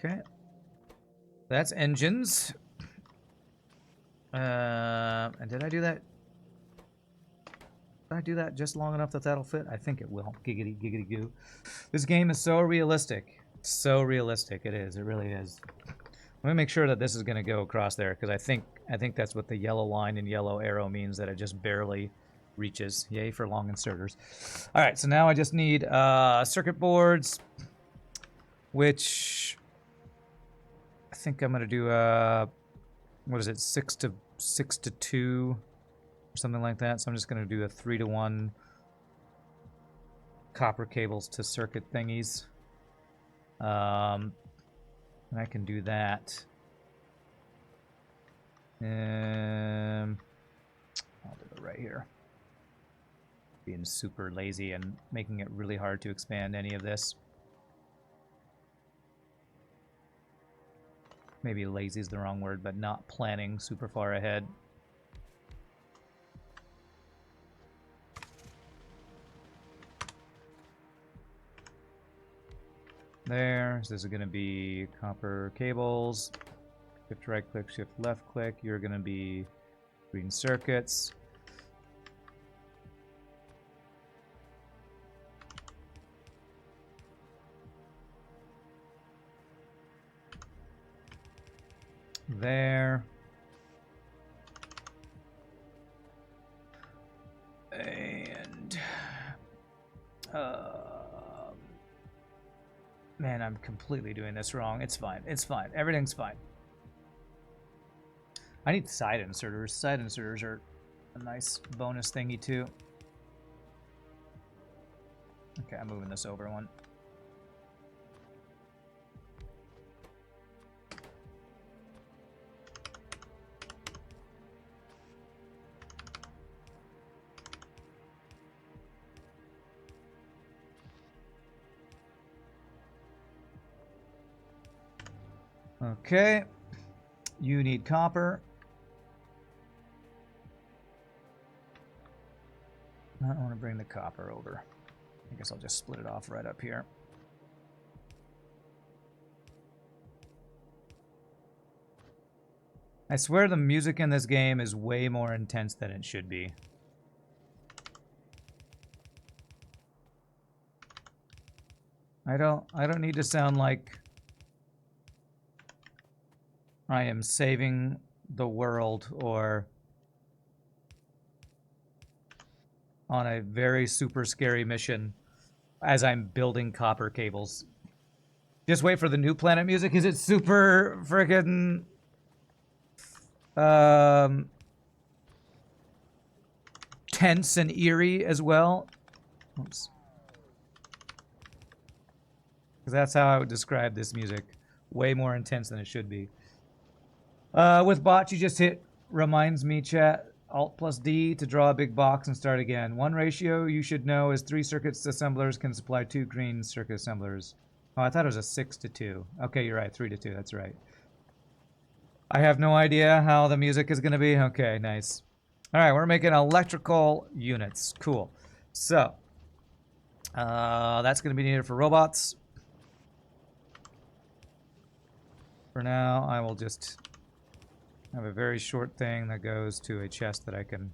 S1: Okay. That's engines. And did I do that? Did I do that just long enough that that'll fit? I think it will. Giggity, giggity goo. This game is so realistic. So realistic. It is. It really is. Let me make sure that this is going to go across there, because I think that's what the yellow line and yellow arrow means, that it just barely reaches. Yay for long inserters. All right, so now I just need circuit boards, which I think I'm going to do, what is it, 6 to 2, or something like that. So I'm just going to do a 3-to-1 copper cables to circuit thingies. And I can do that. I'll do it right here. Being super lazy and making it really hard to expand any of this. Maybe lazy is the wrong word, but not planning super far ahead. There. So this is going to be copper cables. Shift right click, shift left click. You're going to be green circuits. There. And Man, I'm completely doing this wrong. It's fine. It's fine. Everything's fine. I need side inserters. Side inserters are a nice bonus thingy, too. Okay, I'm moving this over one. Okay. You need copper. I don't want to bring the copper over. I guess I'll just split it off right up here. I swear the music in this game is way more intense than it should be. I don't need to sound like I am saving the world or on a very super scary mission as I'm building copper cables. Just wait for the new planet music. Is it super freaking tense and eerie as well? Oops. Because that's how I would describe this music. Way more intense than it should be. With bots, you just hit reminds me chat Alt plus D to draw a big box and start again. One ratio you should know is 3 circuits assemblers can supply 2 green circuit assemblers. Oh, I thought it was a 6 to 2. Okay, you're right. 3 to 2. That's right. I have no idea how the music is going to be. Okay, nice. All right, we're making electrical units. Cool. So, that's going to be needed for robots. For now, I will just have a very short thing that goes to a chest that I can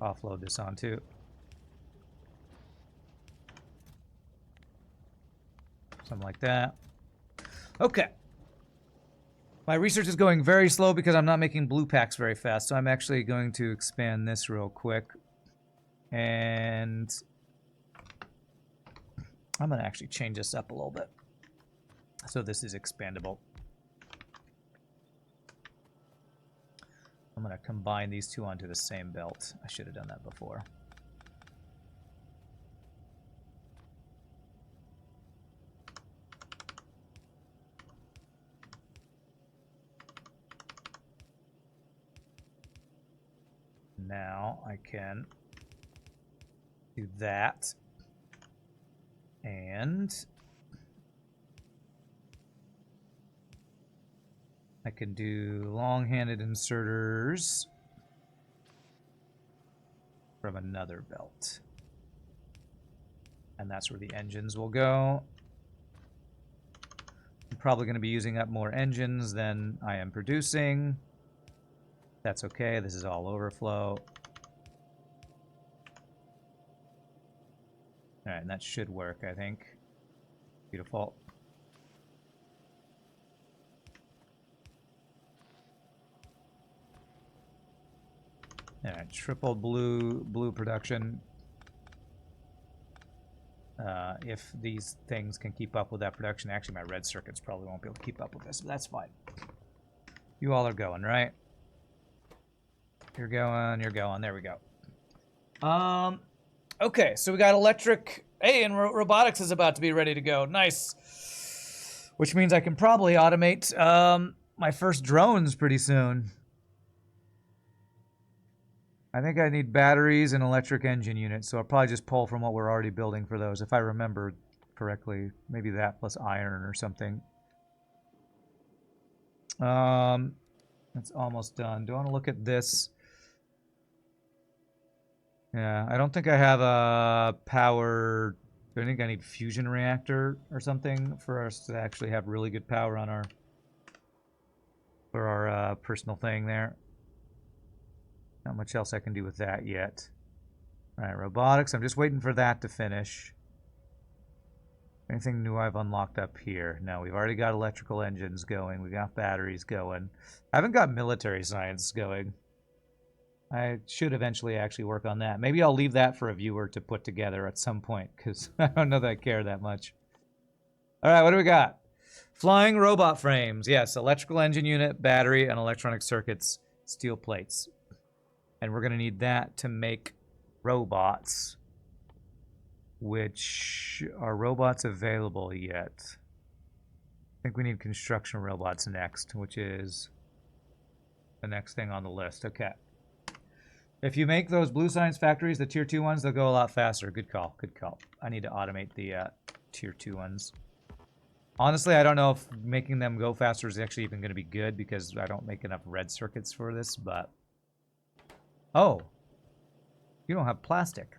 S1: offload this onto. Something like that. Okay. My research is going very slow because I'm not making blue packs very fast, so I'm actually going to expand this real quick. And I'm going to actually change this up a little bit. So this is expandable. I'm going to combine these two onto the same belt. I should have done that before. Now I can do that. And I can do long-handed inserters from another belt. And that's where the engines will go. I'm probably going to be using up more engines than I am producing. That's okay. This is all overflow. All right, and that should work, I think. Beautiful. All right, triple blue production. If these things can keep up with that production, actually my red circuits probably won't be able to keep up with this, but that's fine. You all are going, right? You're going, there we go. Okay, so we got electric, hey, and robotics is about to be ready to go, nice. Which means I can probably automate my first drones pretty soon. I think I need batteries and electric engine units, so I'll probably just pull from what we're already building for those, if I remember correctly. Maybe that plus iron or something. That's almost done. Do I want to look at this? Yeah, I don't think I have a power... Do I think I need fusion reactor or something for us to actually have really good power on our... for our personal thing there. Not much else I can do with that yet. Alright, robotics. I'm just waiting for that to finish. Anything new I've unlocked up here? No, we've already got electrical engines going. We got batteries going. I haven't got military science going. I should eventually actually work on that. Maybe I'll leave that for a viewer to put together at some point, because I don't know that I care that much. All right, what do we got? Flying robot frames. Yes, electrical engine unit, battery, and electronic circuits, steel plates. And we're going to need that to make robots. Which are robots available yet? I think we need construction robots next, which is the next thing on the list. Okay. If you make those blue science factories, the tier 2 ones, they'll go a lot faster. Good call. Good call. I need to automate the tier 2 ones. Honestly, I don't know if making them go faster is actually even going to be good because I don't make enough red circuits for this, but... Oh. You don't have plastic.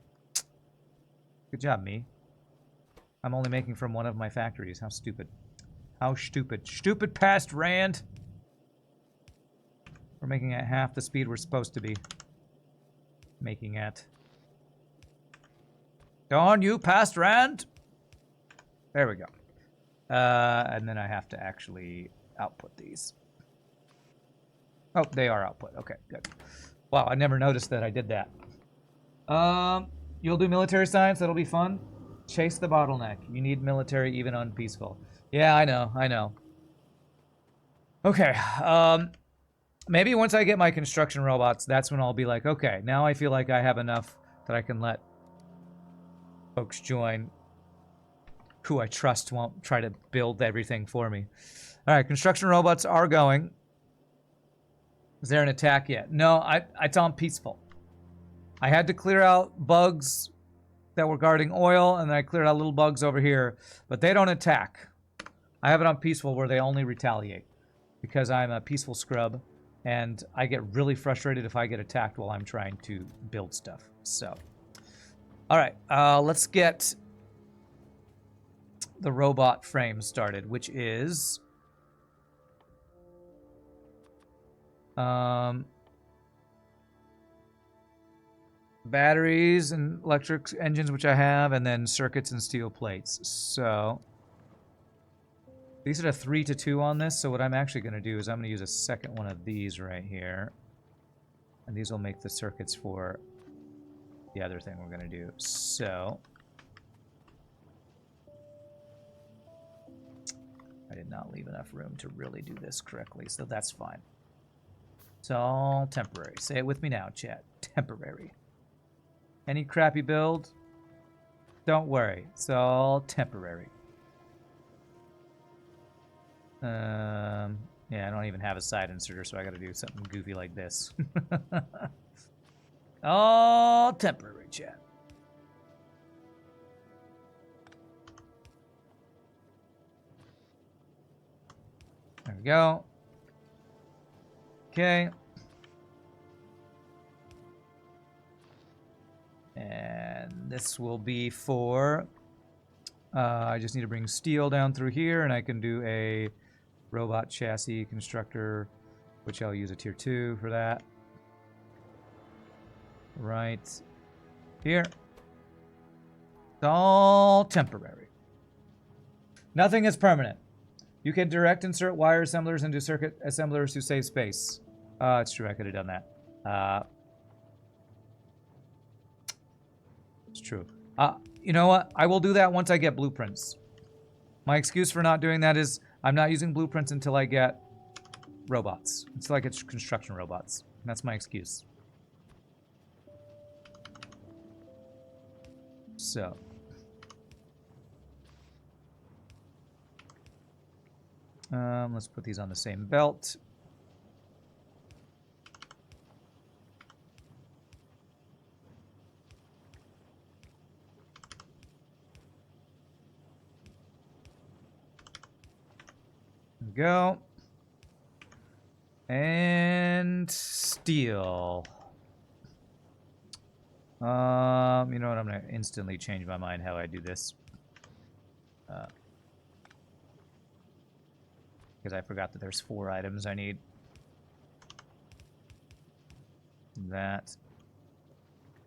S1: Good job, me. I'm only making from one of my factories. How stupid. How stupid. Stupid past Rand! We're making at half the speed we're supposed to be making at. Darn you, past Rand! There we go. And then I have to actually output these. Oh, they are output. Okay, good. Wow, I never noticed that I did that. You'll do military science. That'll be fun. Chase the bottleneck. You need military even on peaceful. Yeah, I know. I know. Okay. Maybe once I get my construction robots, that's when I'll be like, okay, now I feel like I have enough that I can let folks join who I trust won't try to build everything for me. All right, construction robots are going. Is there an attack yet? No, it's on peaceful. I had to clear out bugs that were guarding oil, and then I cleared out little bugs over here, but they don't attack. I have it on peaceful where they only retaliate because I'm a peaceful scrub, and I get really frustrated if I get attacked while I'm trying to build stuff. So, all right, let's get the robot frame started, which is batteries and electric engines, which I have, and then circuits and steel plates. So these are the 3 to 2 on this. So what I'm actually going to do is I'm going to use a second one of these right here, and these will make the circuits for the other thing we're going to do. So I did not leave enough room to really do this correctly, so that's fine. It's all temporary. Say it with me now, chat. Temporary. Any crappy build? Don't worry. It's all temporary. Yeah, I don't even have a side inserter, so I gotta do something goofy like this. All temporary, chat. There we go. Okay. And this will be for... I just need to bring steel down through here, and I can do a robot chassis constructor, which I'll use a tier 2 for that. Right here. It's all temporary. Nothing is permanent. You can direct insert wire assemblers into circuit assemblers to save space. It's true, I could have done that. It's true. You know what? I will do that once I get blueprints. My excuse for not doing that is I'm not using blueprints until I get robots. Until I get construction robots. That's my excuse. So. Let's put these on the same belt. There we go. And steel. You know what? I'm gonna instantly change my mind how I do this. Because I forgot that there's 4 items I need. That.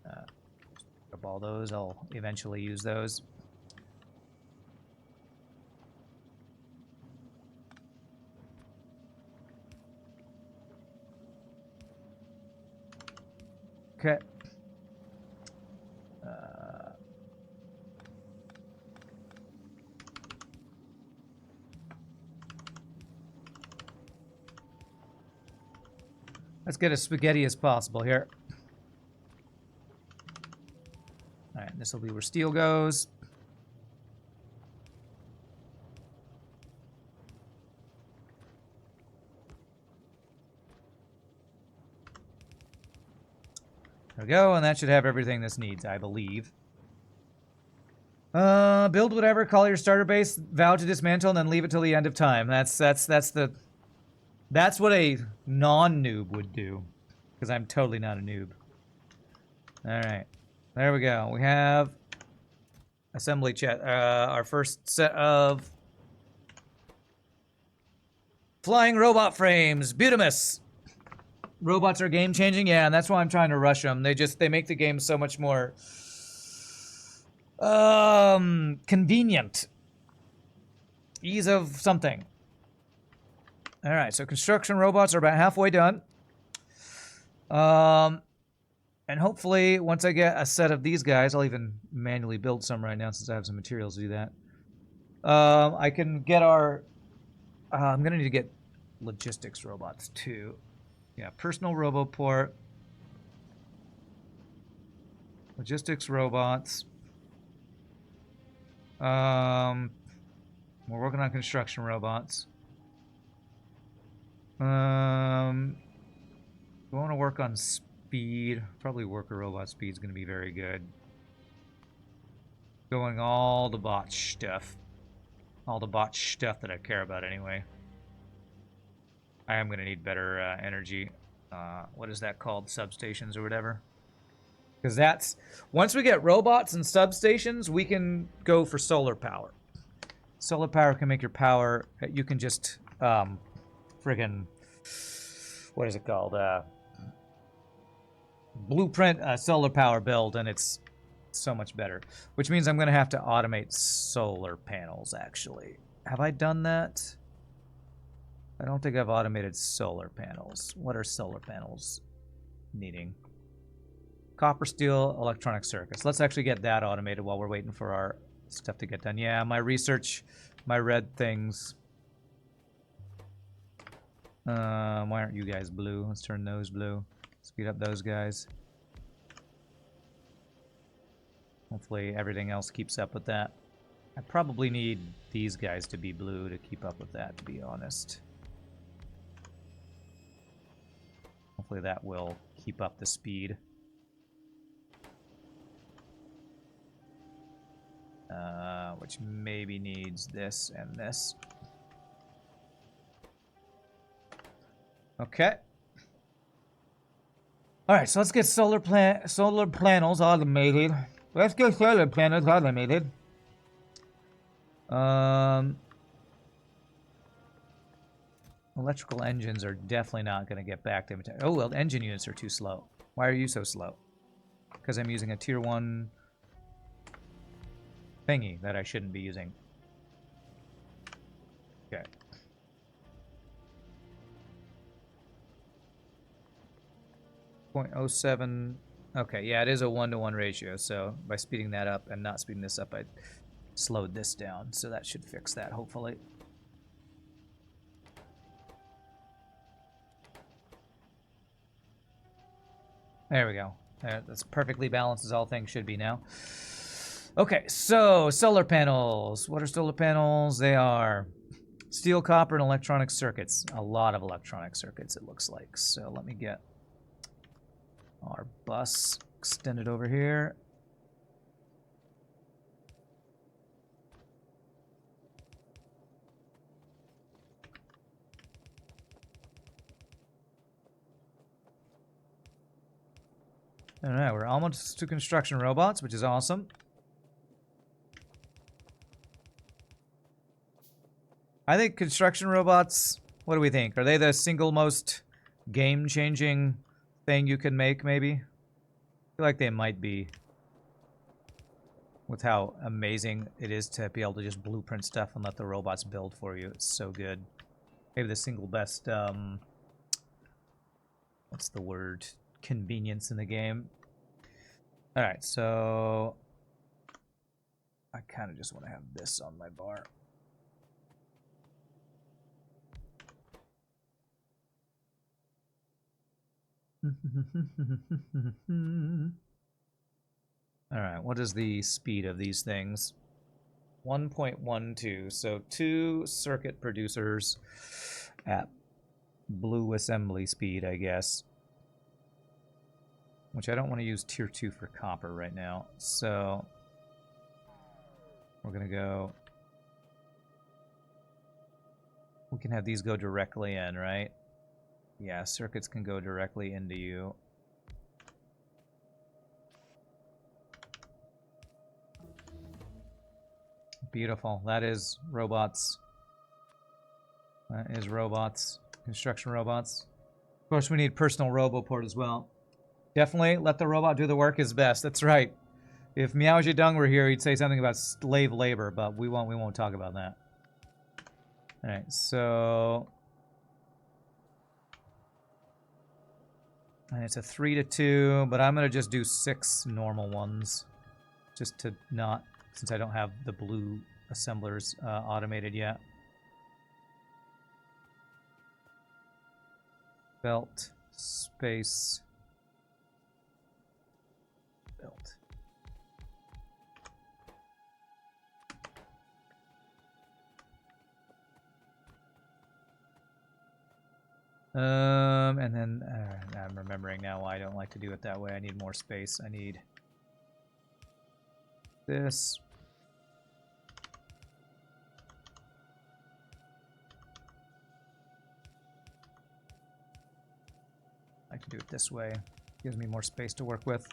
S1: Up all those. I'll eventually use those. Okay. Let's get as spaghetti as possible here. Alright, this will be where steel goes. There we go, and that should have everything this needs, I believe. Build whatever, call your starter base, vow to dismantle, and then leave it till the end of time. That's what a non-noob would do. Because I'm totally not a noob. Alright. There we go. We have assembly chat. Our first set of flying robot frames. Butamus. Robots are game changing, yeah, and that's why I'm trying to rush them. They make the game so much more convenient. Ease of something. Alright, so construction robots are about halfway done. And hopefully, once I get a set of these guys, I'll even manually build some right now since I have some materials to do that. I can get our... I'm going to need to get logistics robots, too. Yeah, personal roboport. Logistics robots. We're working on construction robots. We want to work on speed. Probably worker robot speed is going to be very good. Going all the bot stuff. All the bot stuff that I care about anyway. I am going to need better energy. What is that called? Substations or whatever? Because that's... Once we get robots and substations, we can go for solar power. Solar power can make your power... You can just... friggin... What is it called? Blueprint solar power build, and it's so much better. Which means I'm going to have to automate solar panels, actually. Have I done that? I don't think I've automated solar panels. What are solar panels needing? Copper, steel, electronic circuits. Let's actually get that automated while we're waiting for our stuff to get done. Yeah, my research, my red things. Why aren't you guys blue? Let's turn those blue. Speed up those guys. Hopefully everything else keeps up with that. I probably need these guys to be blue to keep up with that, to be honest. Hopefully that will keep up the speed. Which maybe needs this and this. Okay. Alright, so let's get solar panels automated. Let's get solar panels automated. Electrical engines are definitely not going to get back to... Oh, well, engine units are too slow. Why are you so slow? Because I'm using a tier 1 thingy that I shouldn't be using. Okay. .07. Okay, yeah, it is a 1-to-1 ratio, so by speeding that up and not speeding this up, I slowed this down, so that should fix that, hopefully. There we go. That's perfectly balanced as all things should be now. Okay, so solar panels. What are solar panels? They are steel, copper, and electronic circuits. A lot of electronic circuits, it looks like. So let me get our bus extended over here. All right, we're almost to construction robots, which is awesome. I think construction robots, what do we think? Are they the single most game-changing thing you can make, maybe? I feel like they might be. With how amazing it is to be able to just blueprint stuff and let the robots build for you. It's so good. Maybe the single best, what's the word? Convenience in the game. Alright, so I kind of just want to have this on my bar. Alright, what is the speed of these things? 1.12, so 2 circuit producers at blue assembly speed, I guess. Which I don't want to use tier 2 for copper right now, so we're going to go... We can have these go directly in, right? Yeah, circuits can go directly into you. Beautiful. That is robots. That is robots. Construction robots. Of course, we need personal roboport as well. Definitely let the robot do the work is best. That's right. If Miao Zedong were here, he'd say something about slave labor, but we won't talk about that. Alright, so... And it's a 3-2, but I'm going to just do 6 normal ones. Just to not... Since I don't have the blue assemblers automated yet. Belt, space, belt. And then I'm remembering now why I don't like to do it that way. I need more space. I need this. I can do it this way. Gives me more space to work with.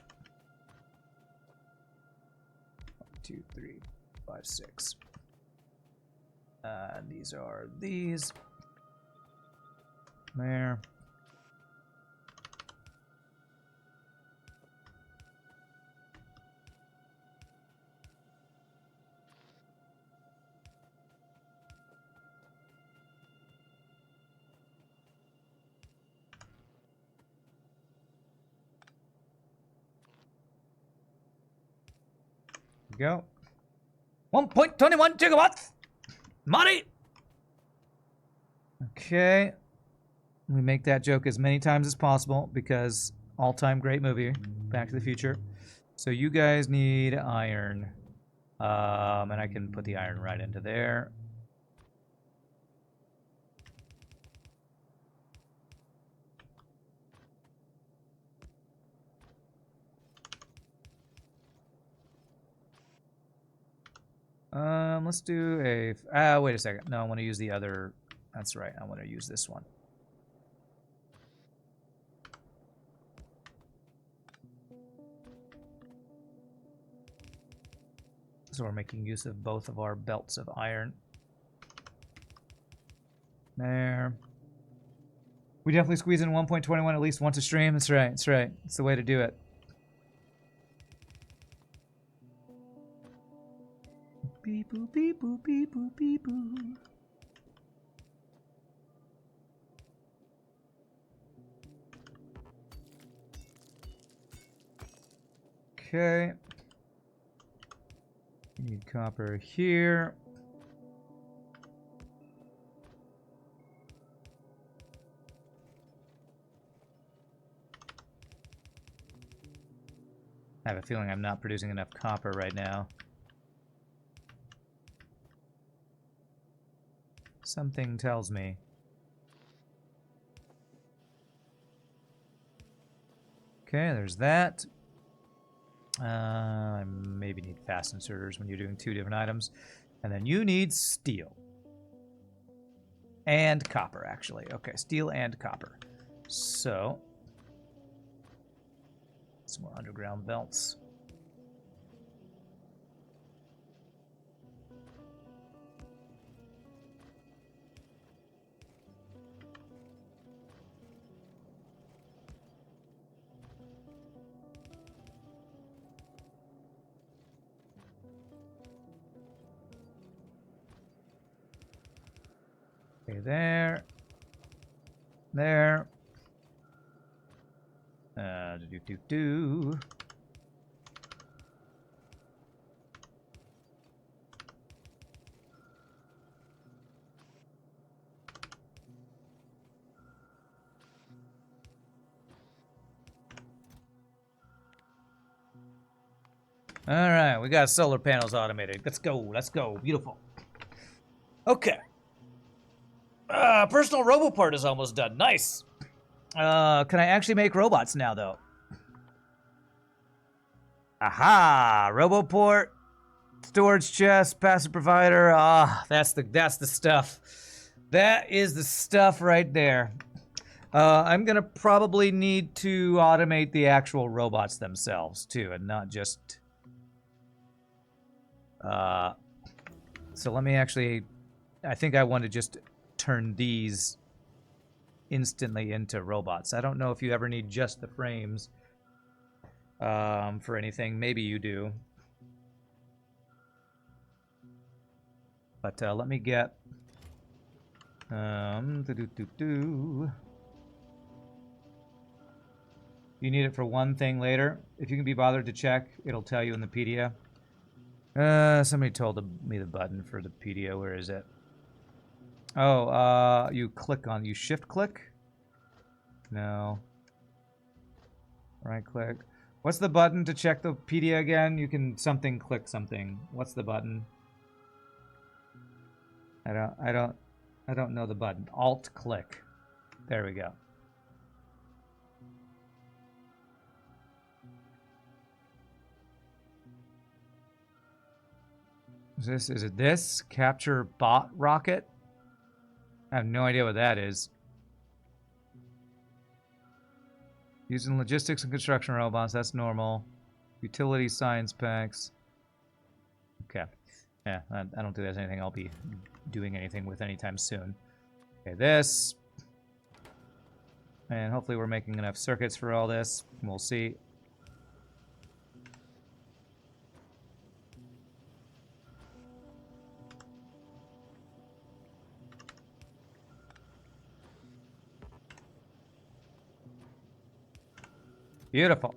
S1: 1, 2, 3, 5, 6. These are these. There. Go. 1.21 gigawatts! Money! Okay. We make that joke as many times as possible because all-time great movie, Back to the Future. So you guys need iron. And I can put the iron right into there. Let's do a... wait a second. No, I want to use the other... That's right. I want to use this one. So we're making use of both of our belts of iron. There. We definitely squeeze in 1.21 at least once a stream. That's right. That's right. It's the way to do it. Beep boop beep boop beep boop beep boop. Okay. We need copper here. I have a feeling I'm not producing enough copper right now. Something tells me. Okay, there's that. I maybe need fast inserters when you're doing 2 different items. And then you need steel. And copper, actually. Okay, steel and copper. So, some more underground belts. Okay, there. There. Do. All right, we got solar panels automated. Let's go. Let's go. Beautiful. Okay. Personal RoboPort is almost done. Nice. Can I actually make robots now, though? Aha! RoboPort, storage chest, passive provider. Ah, that's the stuff. That is the stuff right there. I'm gonna probably need to automate the actual robots themselves too, and not just. So let me actually. I think I want to just turn these instantly into robots. I don't know if you ever need just the frames for anything. Maybe you do. But let me get. You need it for one thing later. If you can be bothered to check, it'll tell you in the PDF. Somebody told me the button for the PDF. Where is it? Oh, you click on, you shift click? No. Right click. What's the button to check the PDF again? You can something click something. What's the button? I don't know the button. Alt click. There we go. Is it this? Capture bot rocket? I have no idea what that is. Using logistics and construction robots, that's normal. Utility science packs. Okay. Yeah, I don't think there's anything I'll be doing anything with anytime soon. Okay, this. And hopefully we're making enough circuits for all this. We'll see. Beautiful.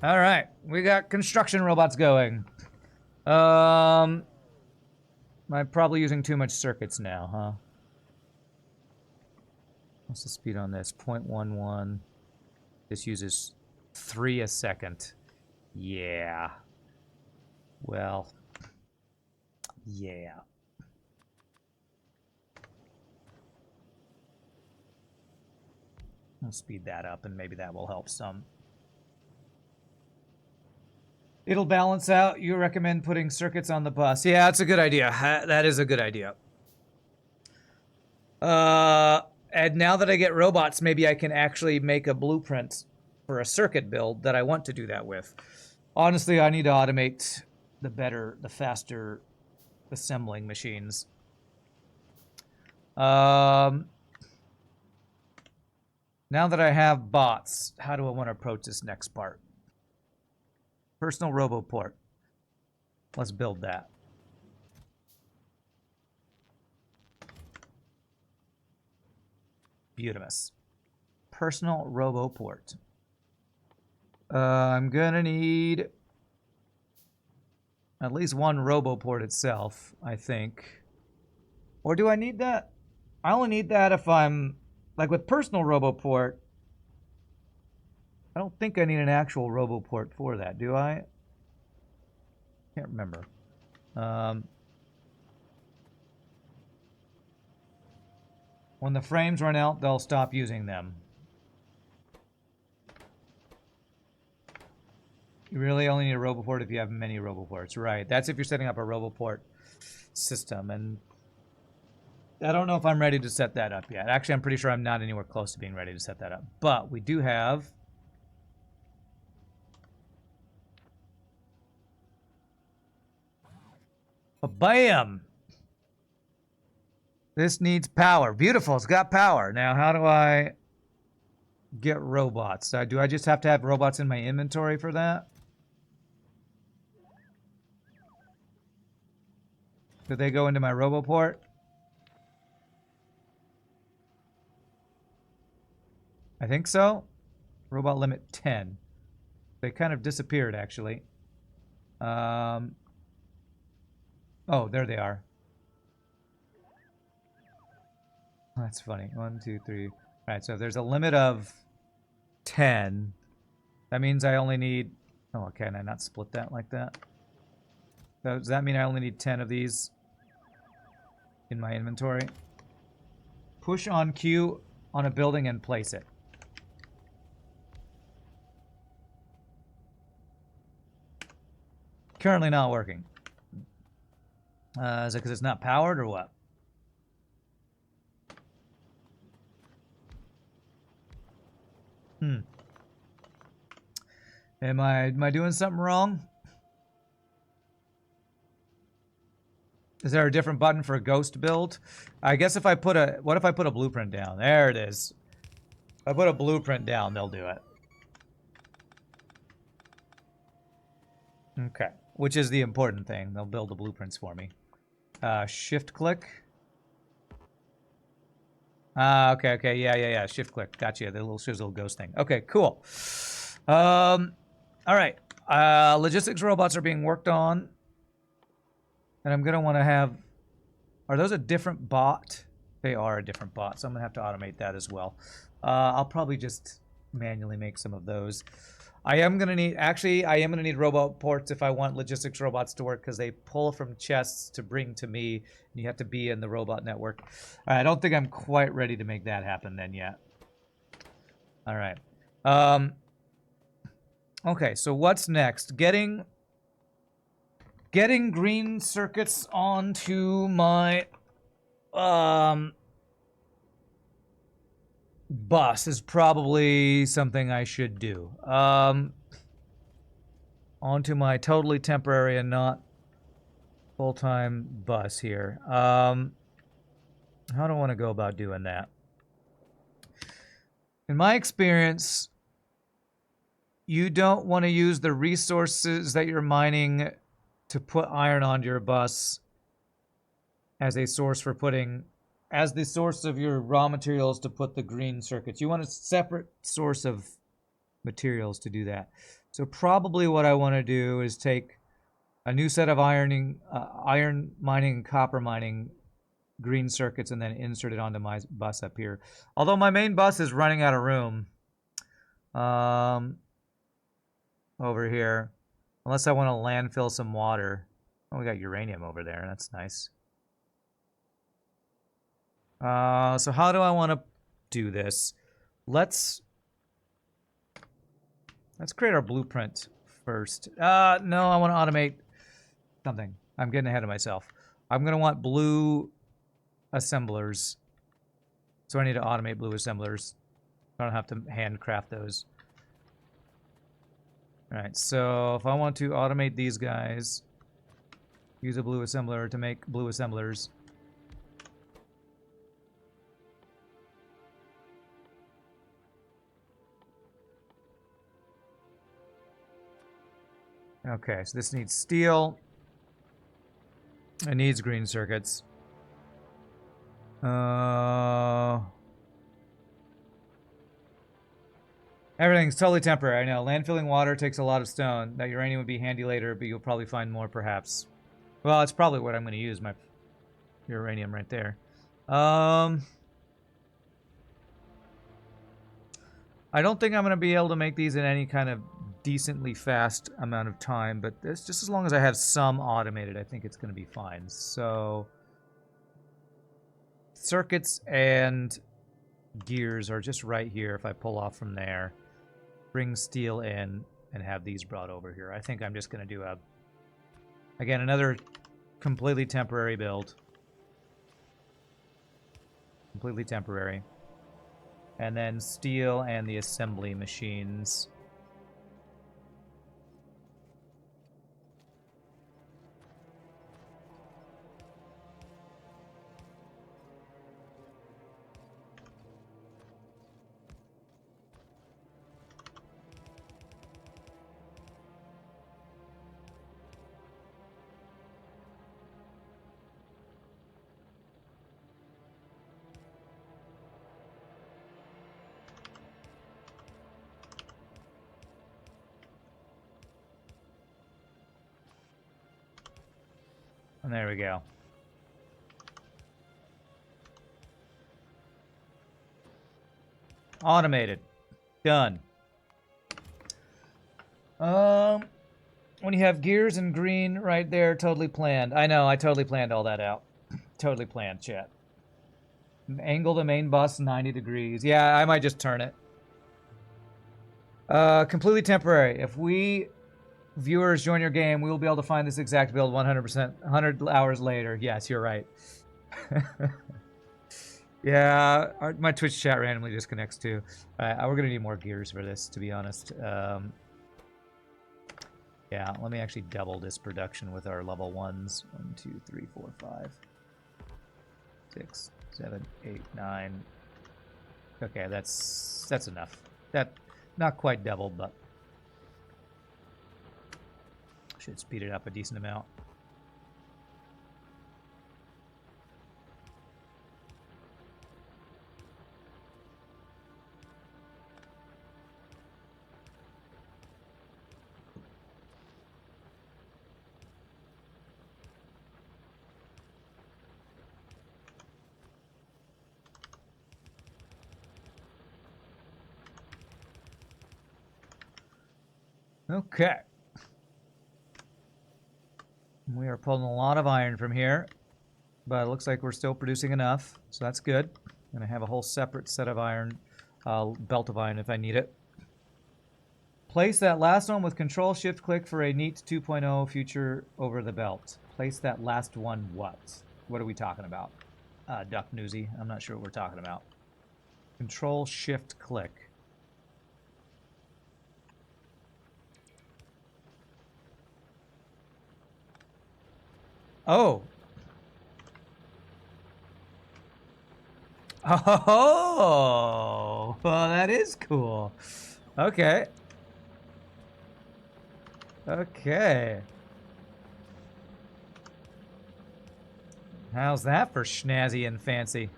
S1: All right, we got construction robots going. I'm probably using too much circuits now, huh? What's the speed on this? 0.11. This uses 3 a second. Yeah. Well. Yeah. I'll speed that up and maybe that will help some. It'll balance out. You recommend putting circuits on the bus. Yeah, that's a good idea. That is a good idea. And now that I get robots, maybe I can actually make a blueprint for a circuit build that I want to do that with. Honestly, I need to automate the faster assembling machines. Now that I have bots, how do I want to approach this next part? Personal RoboPort. Let's build that. Beautimous. Personal RoboPort. I'm gonna need at least one RoboPort itself, I think. Or do I need that? I only need that if I'm, like with personal RoboPort, I don't think I need an actual RoboPort for that, do I? Can't remember. When the frames run out, they'll stop using them. You really only need a RoboPort if you have many RoboPorts, right? That's if you're setting up a RoboPort system, and I don't know if I'm ready to set that up yet. Actually, I'm pretty sure I'm not anywhere close to being ready to set that up. But we do have bam! This needs power. Beautiful, it's got power. Now, how do I get robots? Do I just have to have robots in my inventory for that? Do they go into my RoboPort? I think so. Robot limit 10. They kind of disappeared, actually. Oh, there they are. That's funny. 1, 2, 3. All right, so if there's a limit of 10, that means I only need Oh, can I not split that like that? Does that mean I only need 10 of these in my inventory? Push on Q on a building and place it. Currently not working. Is it because it's not powered or what? Am I doing something wrong? Is there a different button for a ghost build? I guess if I put a... What if I put a blueprint down? There it is. If I put a blueprint down, they'll do it. Okay. Which is the important thing. They'll build the blueprints for me. Shift click. Okay. Yeah. Shift click. Gotcha. The little shows a little ghost thing. Okay, cool. All right. Logistics robots are being worked on. And I'm going to want to have... Are those a different bot? They are a different bot, so I'm going to have to automate that as well. I'll probably just manually make some of those. I am going to need... Actually, I am going to need robot ports if I want logistics robots to work, because they pull from chests to bring to me, and you have to be in the robot network. I don't think I'm quite ready to make that happen then yet. All right. Okay, so what's next? Getting green circuits onto my bus is probably something I should do. Onto my totally temporary and not full-time bus here. How do I want to go about doing that? In my experience, you don't want to use the resources that you're mining to put iron onto your bus as a source for putting, as the source of your raw materials to put the green circuits. You want a separate source of materials to do that. So probably what I want to do is take a new set of iron mining and copper mining green circuits and then insert it onto my bus up here. Although my main bus is running out of room over here. Unless I want to landfill some water. Oh, we got uranium over there. That's nice. So how do I want to do this? Let's create our blueprint first. No, I want to automate something. I'm getting ahead of myself. I'm going to want blue assemblers. So I need to automate blue assemblers. I don't have to handcraft those. Alright, so if I want to automate these guys, use a blue assembler to make blue assemblers. Okay, so this needs steel. It needs green circuits. Everything's totally temporary. I know. Landfilling water takes a lot of stone. That uranium would be handy later, but you'll probably find more, perhaps. Well, that's probably what I'm going to use, my uranium right there. I don't think I'm going to be able to make these in any kind of decently fast amount of time, but it's just as long as I have some automated, I think it's going to be fine. So, circuits and gears are just right here if I pull off from there. Bring steel in and have these brought over here. I think I'm just going to do again, another completely temporary build. Completely temporary. And then steel and the assembly machines. And there we go. Automated. Done. When you have gears and green right there, totally planned. I know, I totally planned all that out. Totally planned, chat. Angle the main bus 90 degrees. Yeah, I might just turn it. Completely temporary. If we viewers join your game, we will be able to find this exact build 100%, 100 hours later. Yes, you're right. Yeah, my Twitch chat randomly disconnects too. We're gonna need more gears for this, to be honest. Yeah, let me actually double this production with our level 1s. 1, 2, 3, 4, 5, 6, 7, 8, 9. Okay, that's enough. That not quite double, but should speed it up a decent amount. Okay. We are pulling a lot of iron from here, but it looks like we're still producing enough, so that's good. I'm gonna have a whole separate set of iron, belt of iron if I need it. Place that last one with Control-Shift-Click for a neat 2.0 future over the belt. Place that last one what? What are we talking about? Duck Newsy. I'm not sure what we're talking about. Control-Shift-Click. Oh. Oh, well, that is cool. Okay. Okay. How's that for snazzy and fancy?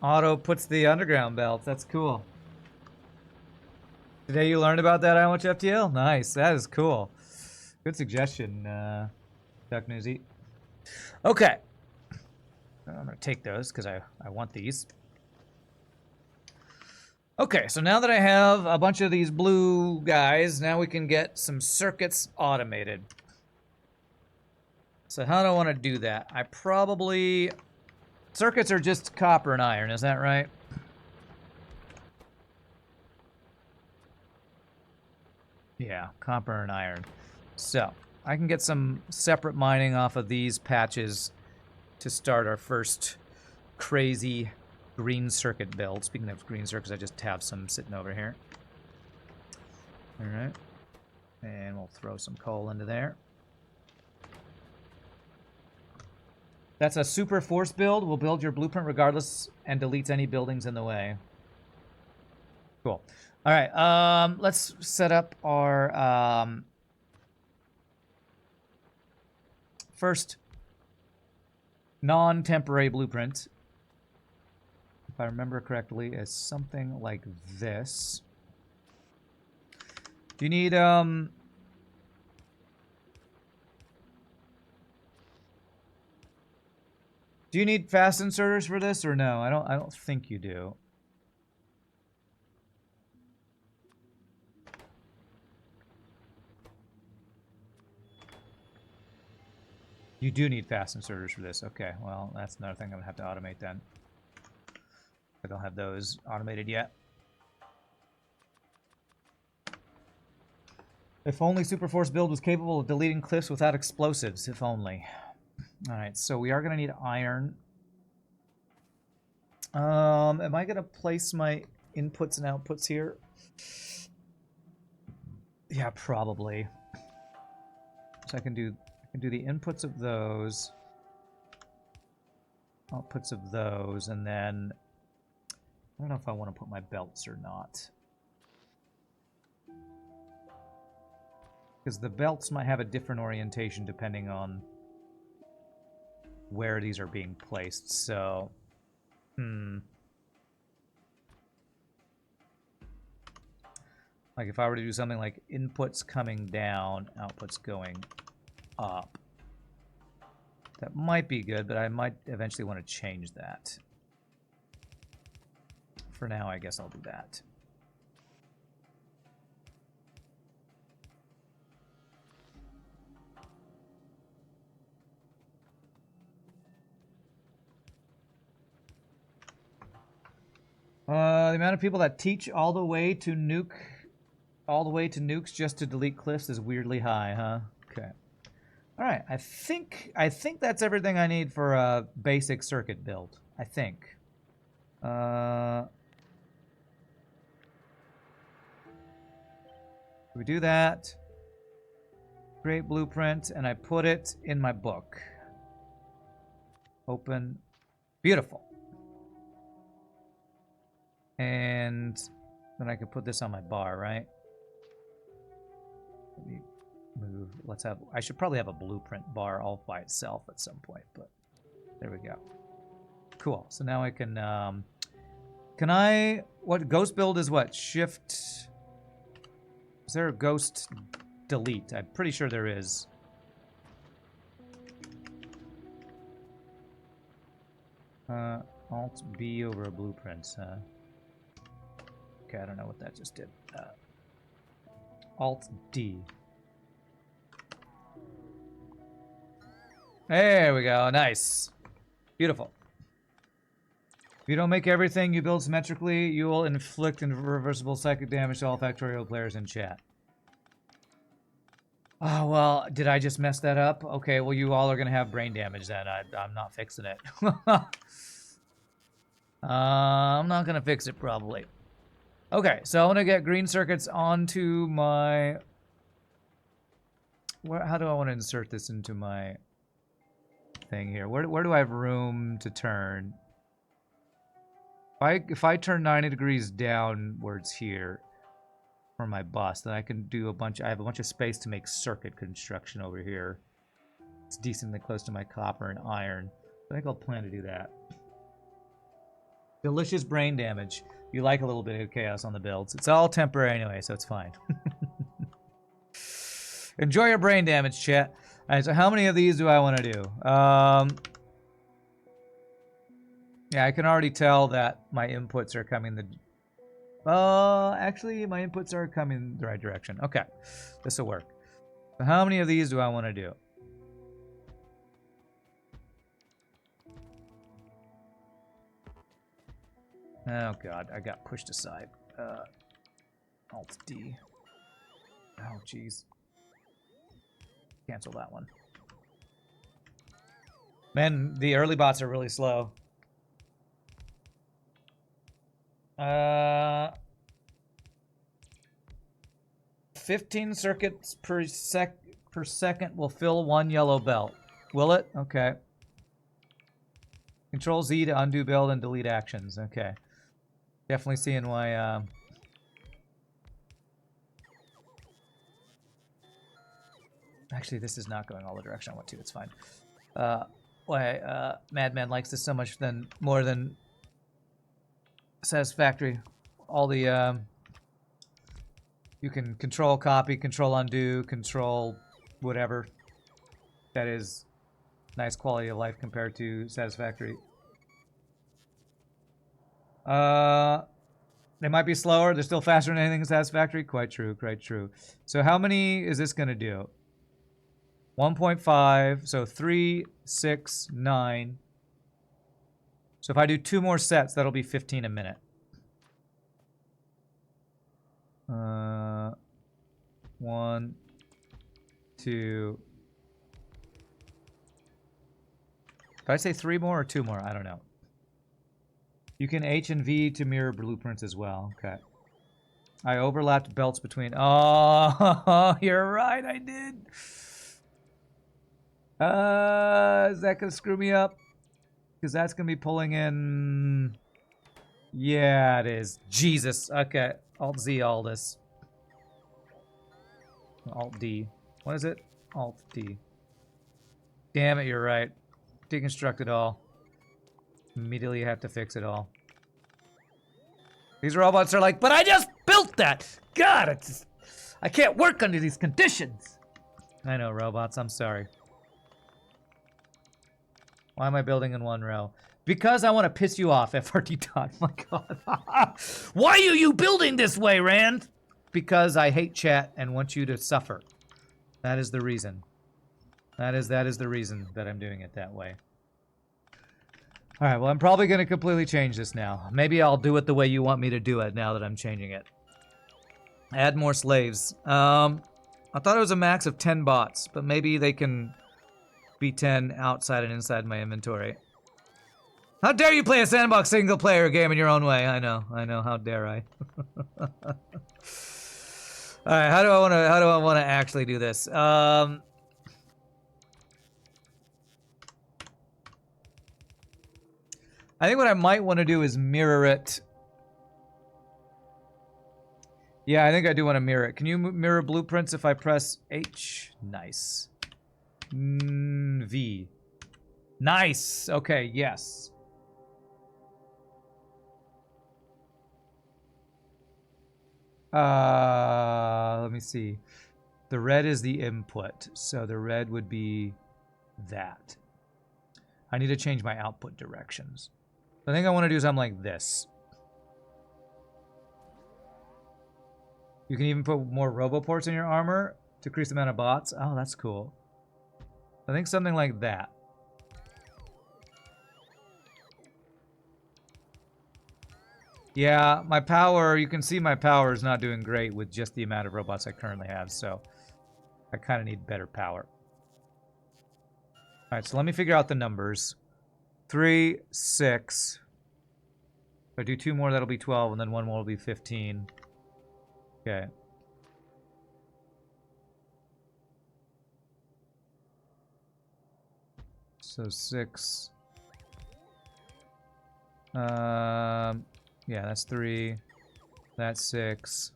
S1: Auto puts the underground belts. That's cool. Today you learned about that on Much FTL? Nice. That is cool. Good suggestion, Duck Newsy. Okay. I'm going to take those because I want these. Okay, so now that I have a bunch of these blue guys, now we can get some circuits automated. So how do I want to do that? I probably... Circuits are just copper and iron, is that right? Yeah, copper and iron. So, I can get some separate mining off of these patches to start our first crazy green circuit build. Speaking of green circuits, I just have some sitting over here. Alright. And we'll throw some coal into there. That's a super force build. We'll build your blueprint regardless and deletes any buildings in the way. Cool. All right, let's set up our first non-temporary blueprint. If I remember correctly, is something like this. Do you need do you need fast inserters for this or no? I don't think you do. You do need fast inserters for this. Okay, well, that's another thing I'm gonna have to automate then. I don't have those automated yet. If only Superforce build was capable of deleting cliffs without explosives. If only. Alright, so we are gonna need iron. Am I gonna place my inputs and outputs here? Yeah, probably. So I can do the inputs of those, outputs of those, and then I don't know if I want to put my belts or not. Because the belts might have a different orientation depending on where these are being placed, so... Like if I were to do something like inputs coming down, outputs going up. That might be good, but I might eventually want to change that. For now, I guess I'll do that. The amount of people that teach all the way to nukes just to delete cliffs is weirdly high, huh? Okay. All right. I think that's everything I need for a basic circuit build. I think. We do that. Create blueprint, and I put it in my book. Open. Beautiful. And then I can put this on my bar, right? Let me move. Let's have. I should probably have a blueprint bar all by itself at some point, but there we go. Cool. So now I can. Can I? What ghost build is what? Shift. Is there a ghost delete? I'm pretty sure there is. Alt B over a blueprint. Okay, I don't know what that just did. Alt D. There we go. Nice. Beautiful. If you don't make everything you build symmetrically, you will inflict irreversible psychic damage to all Factorio players in chat. Oh, well, did I just mess that up? Okay, well, you all are going to have brain damage then. I'm not fixing it. I'm not going to fix it, probably. Okay, so I'm going to get green circuits onto my... How do I want to insert this into my thing here? Where do I have room to turn? If I turn 90 degrees downwards here for my bus, then I can do I have a bunch of space to make circuit construction over here. It's decently close to my copper and iron. I think I'll plan to do that. Delicious brain damage. You like a little bit of chaos on the builds. It's all temporary anyway, so it's fine. Enjoy your brain damage, chat. All right, so how many of these do I want to do? Yeah, I can already tell that my inputs are coming actually, my inputs are coming the right direction. Okay, this will work. So how many of these do I want to do? Oh god, I got pushed aside. Alt D. Oh jeez. Cancel that one. Man, the early bots are really slow. 15 circuits per second will fill one yellow belt. Will it? Okay. Control Z to undo build and delete actions. Okay. Definitely seeing why. Actually, this is not going all the direction I want to. It's fine. Why Madman likes this so much more than Satisfactory. All the you can control copy, control undo, control whatever. That is nice quality of life compared to Satisfactory. They might be slower. They're still faster than anything in Satisfactory. Quite true. Quite true. So how many is this going to do? 1.5. So 3, 6, 9. So if I do 2 more sets, that'll be 15 a minute. 1, 2. Did I say 3 more or 2 more? I don't know. You can H and V to mirror blueprints as well. Okay. I overlapped belts between... Oh, you're right, I did. Is that going to screw me up? Because that's going to be pulling in... Yeah, it is. Jesus. Okay. Alt-Z all this. Alt-D. What is it? Alt-D. Damn it, you're right. Deconstruct it all. Immediately have to fix it all. These robots are like, but I just built that! God, I can't work under these conditions! I know, robots, I'm sorry. Why am I building in one row? Because I want to piss you off, FRT Dot. My god. Why are you building this way, Rand? Because I hate chat and want you to suffer. That is the reason. That is the reason that I'm doing it that way. All right, well, I'm probably going to completely change this now. Maybe I'll do it the way you want me to do it now that I'm changing it. Add more slaves. I thought it was a max of 10 bots, but maybe they can be 10 outside and inside my inventory. How dare you play a sandbox single-player game in your own way? I know, how dare I. All right, how do I want to actually do this? I think what I might want to do is mirror it. Yeah, I think I do want to mirror it. Can you mirror blueprints if I press H? Nice. V. Nice. Okay, yes. Let me see. The red is the input, so the red would be that. I need to change my output directions. The thing I want to do is something like this. You can even put more roboports in your armor to increase the amount of bots. Oh, that's cool. I think something like that. Yeah, my power, you can see my power is not doing great with just the amount of robots I currently have, so I kind of need better power. All right, so let me figure out the numbers. 3, 6. If I do 2 more, that'll be 12, and then 1 more will be 15. Okay. So 6. Yeah, that's 3. That's 6.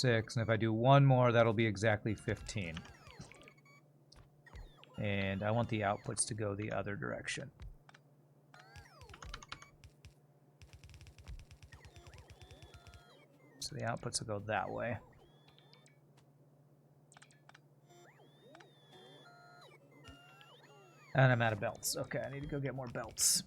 S1: And if I do 1 more, that'll be exactly 15. And I want the outputs to go the other direction. So the outputs will go that way. And I'm out of belts. Okay, I need to go get more belts.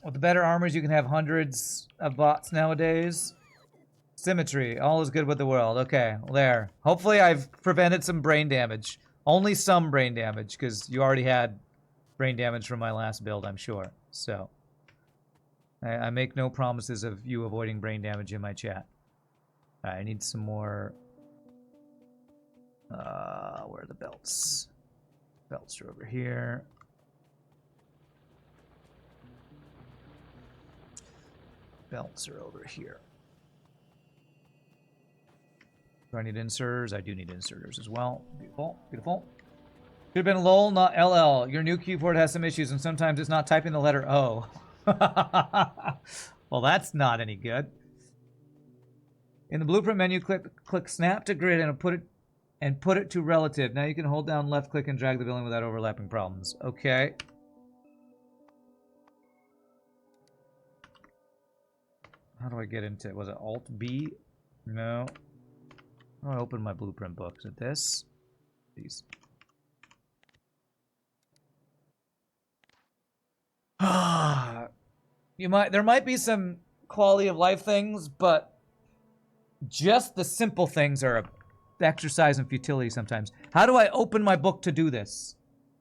S1: With the better armors, you can have hundreds of bots nowadays. Symmetry, all is good with the world. Okay, well, there. Hopefully I've prevented some brain damage. Only some brain damage, because you already had brain damage from my last build, I'm sure. So, I make no promises of you avoiding brain damage in my chat. I need some more... where are the belts? Belts are over here. Belts are over here. Do I need inserters? I do need inserters as well. Beautiful, beautiful. Could have been LOL, not LL. Your new keyboard has some issues, and sometimes it's not typing the letter O. Well, that's not any good. In the blueprint menu, click Snap to Grid and put it to Relative. Now you can hold down left click and drag the building without overlapping problems. Okay. How do I get into it? Was it Alt B? No. How do I open my blueprint book? Is it this? These. There might be some quality of life things, but just the simple things are an exercise in futility sometimes. How do I open my book to do this?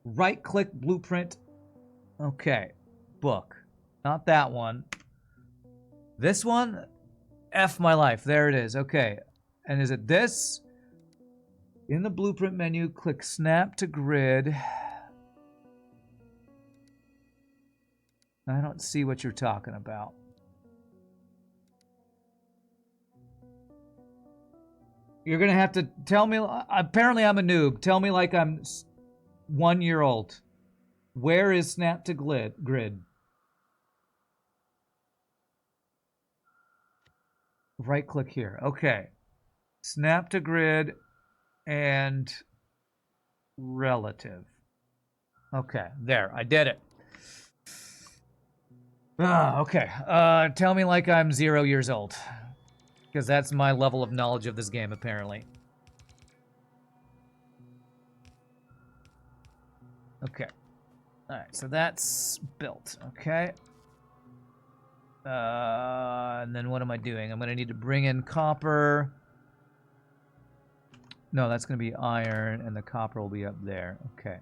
S1: Right click blueprint. Okay. Book. Not that one. This one? F my life. There it is. Okay. And is it this? In the blueprint menu, click Snap to Grid. I don't see what you're talking about. You're going to have to tell me. Apparently, I'm a noob. Tell me like I'm 1 year old. Where is Snap to Grid? Right click here. Okay. Snap to Grid and Relative. Okay, there. I did it. Okay. Tell me like I'm 0 years old. Because that's my level of knowledge of this game, apparently. Okay. Alright, so that's built, okay. And then what am I doing? I'm going to need to bring in copper. No, that's going to be iron, and the copper will be up there. Okay.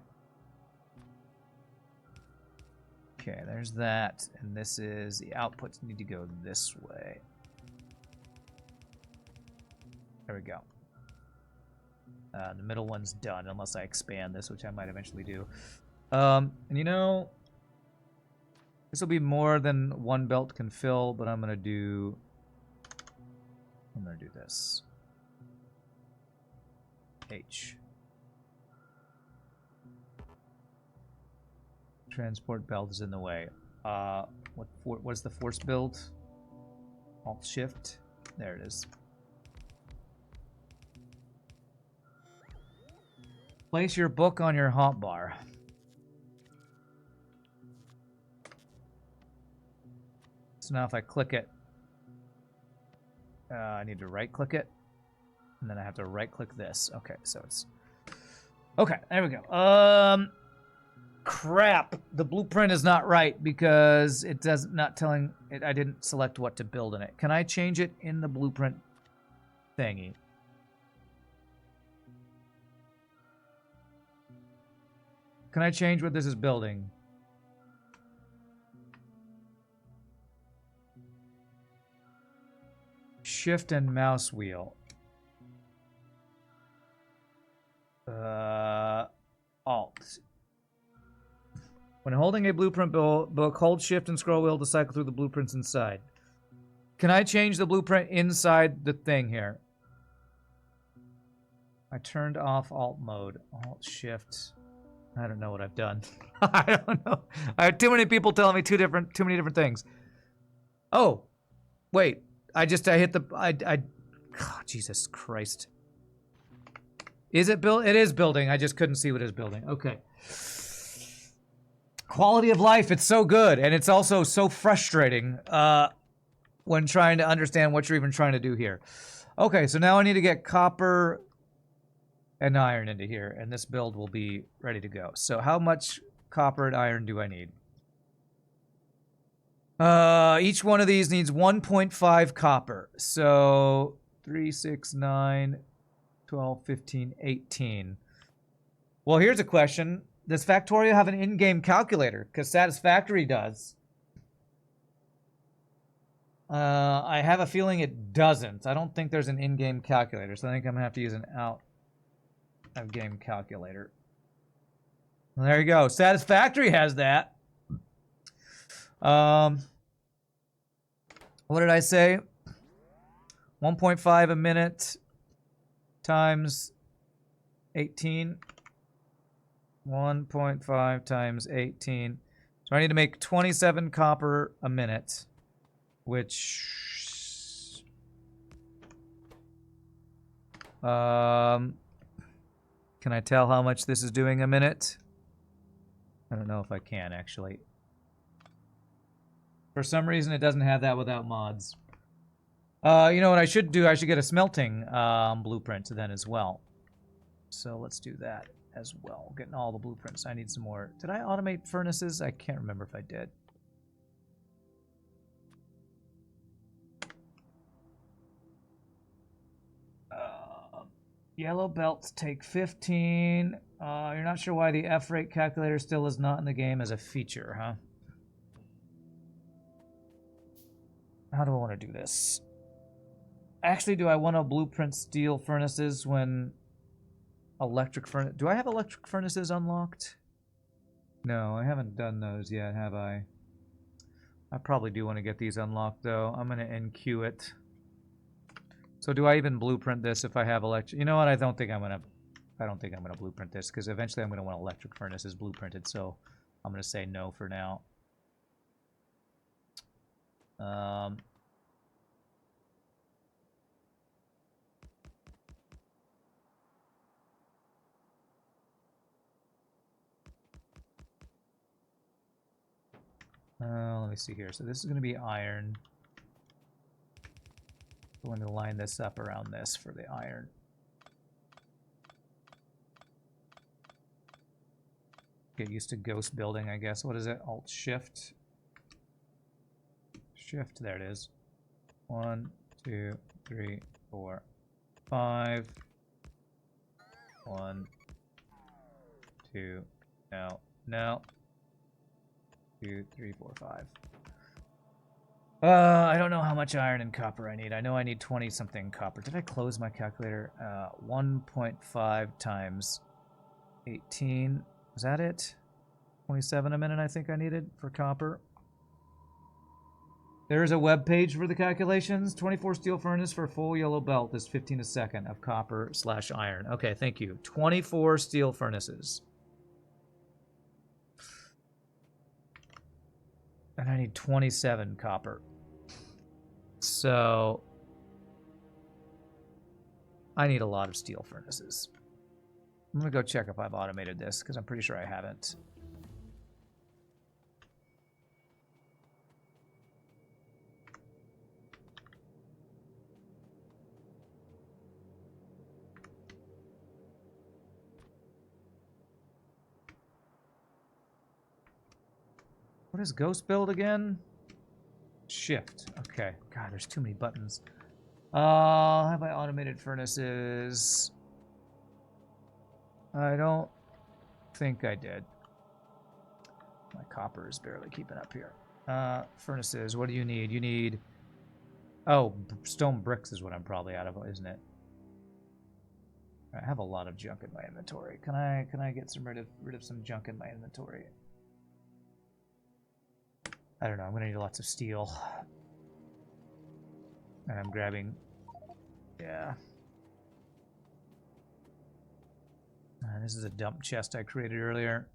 S1: Okay, there's that, and this is the outputs need to go this way. There we go. The middle one's done, unless I expand this, which I might eventually do. And you know, this will be more than one belt can fill, but I'm gonna do this. H. Transport belt is in the way. What's the force build? Alt shift. There it is. Place your book on your hotbar. So now if I click it, I need to right click it, and then I have to right click this. Okay, so it's okay. There we go. Crap. The blueprint is not right because it does not telling it. I didn't select what to build in it. Can I change it in the blueprint thingy? Can I change what this is building? Shift and mouse wheel. Alt. When holding a blueprint book, hold shift and scroll wheel to cycle through the blueprints inside. Can I change the blueprint inside the thing here? I turned off alt mode. Alt shift. I don't know what I've done. I don't know. I had too many people telling me too many different things. Oh, wait. I hit the oh, Jesus Christ. Is it built? It is building. I just couldn't see what it is building. Okay. Quality of life, it's so good, and it's also so frustrating when trying to understand what you're even trying to do here. Okay, so now I need to get copper and iron into here, and this build will be ready to go. So how much copper and iron do I need? Each one of these needs 1.5 copper. So 3, 6, 9, 12, 15, 18. Well, here's a question. Does Factorio have an in-game calculator? Because Satisfactory does. I have a feeling it doesn't. I don't think there's an in-game calculator, so I think I'm going to have to use an out-of-game calculator. Well, there you go. Satisfactory has that. What did I say? 1.5 a minute times 18. 1.5 times 18. So I need to make 27 copper a minute, which can I tell how much this is doing a minute? I don't know if I can actually. For some reason it doesn't have that without mods. You know what I should do? I should get a smelting blueprint then as well. So let's do that as well. Getting all the blueprints. I need some more. Did I automate furnaces? I can't remember if I did. Yellow belts take 15. You're not sure why the F rate calculator still is not in the game as a feature, huh? How do I want to do this? Actually, do I want to blueprint steel furnaces when electric furnace? Do I have electric furnaces unlocked? No, I haven't done those yet, have I? I probably do want to get these unlocked, though. I'm going to NQ it. So do I even blueprint this if I have electric? You know what? I don't think I'm going to blueprint this because eventually I'm going to want electric furnaces blueprinted. So I'm going to say no for now. Let me see here. So this is going to be iron. I'm going to line this up around this for the iron. Get used to ghost building, I guess. What is it? Alt Shift. Shift, there it is. 1, 2, 3, 4, 5. 1, 2, no. 2, 3, 4, 5. I don't know how much iron and copper I need. I know I need 20 something copper. Did I close my calculator? 1.5 times 18. Was that it? 27 a minute I think I needed for copper. There is a web page for the calculations. 24 steel furnace for full yellow belt is 15 a second of copper / iron. Okay, thank you. 24 steel furnaces. And I need 27 copper. So I need a lot of steel furnaces. I'm going to go check if I've automated this, because I'm pretty sure I haven't. What is ghost build again? Shift. Okay. God, there's too many buttons. Have I automated furnaces? I don't think I did. My copper is barely keeping up here. Furnaces, what do you need? You need... Oh, stone bricks is what I'm probably out of, isn't it? I have a lot of junk in my inventory. Can I get rid of some junk in my inventory? I don't know. I'm going to need lots of steel. And I'm grabbing... Yeah. This is a dump chest I created earlier.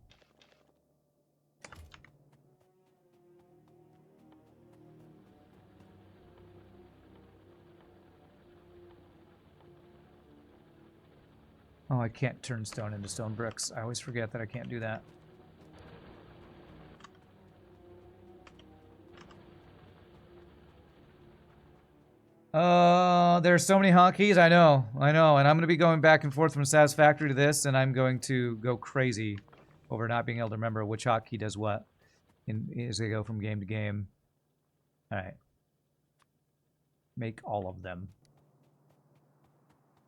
S1: Oh, I can't turn stone into stone bricks. I always forget that I can't do that. There's so many hotkeys. I know, and I'm going to be going back and forth from Satisfactory to this, and I'm going to go crazy over not being able to remember which hotkey does what as I go from game to game. All right. Make all of them.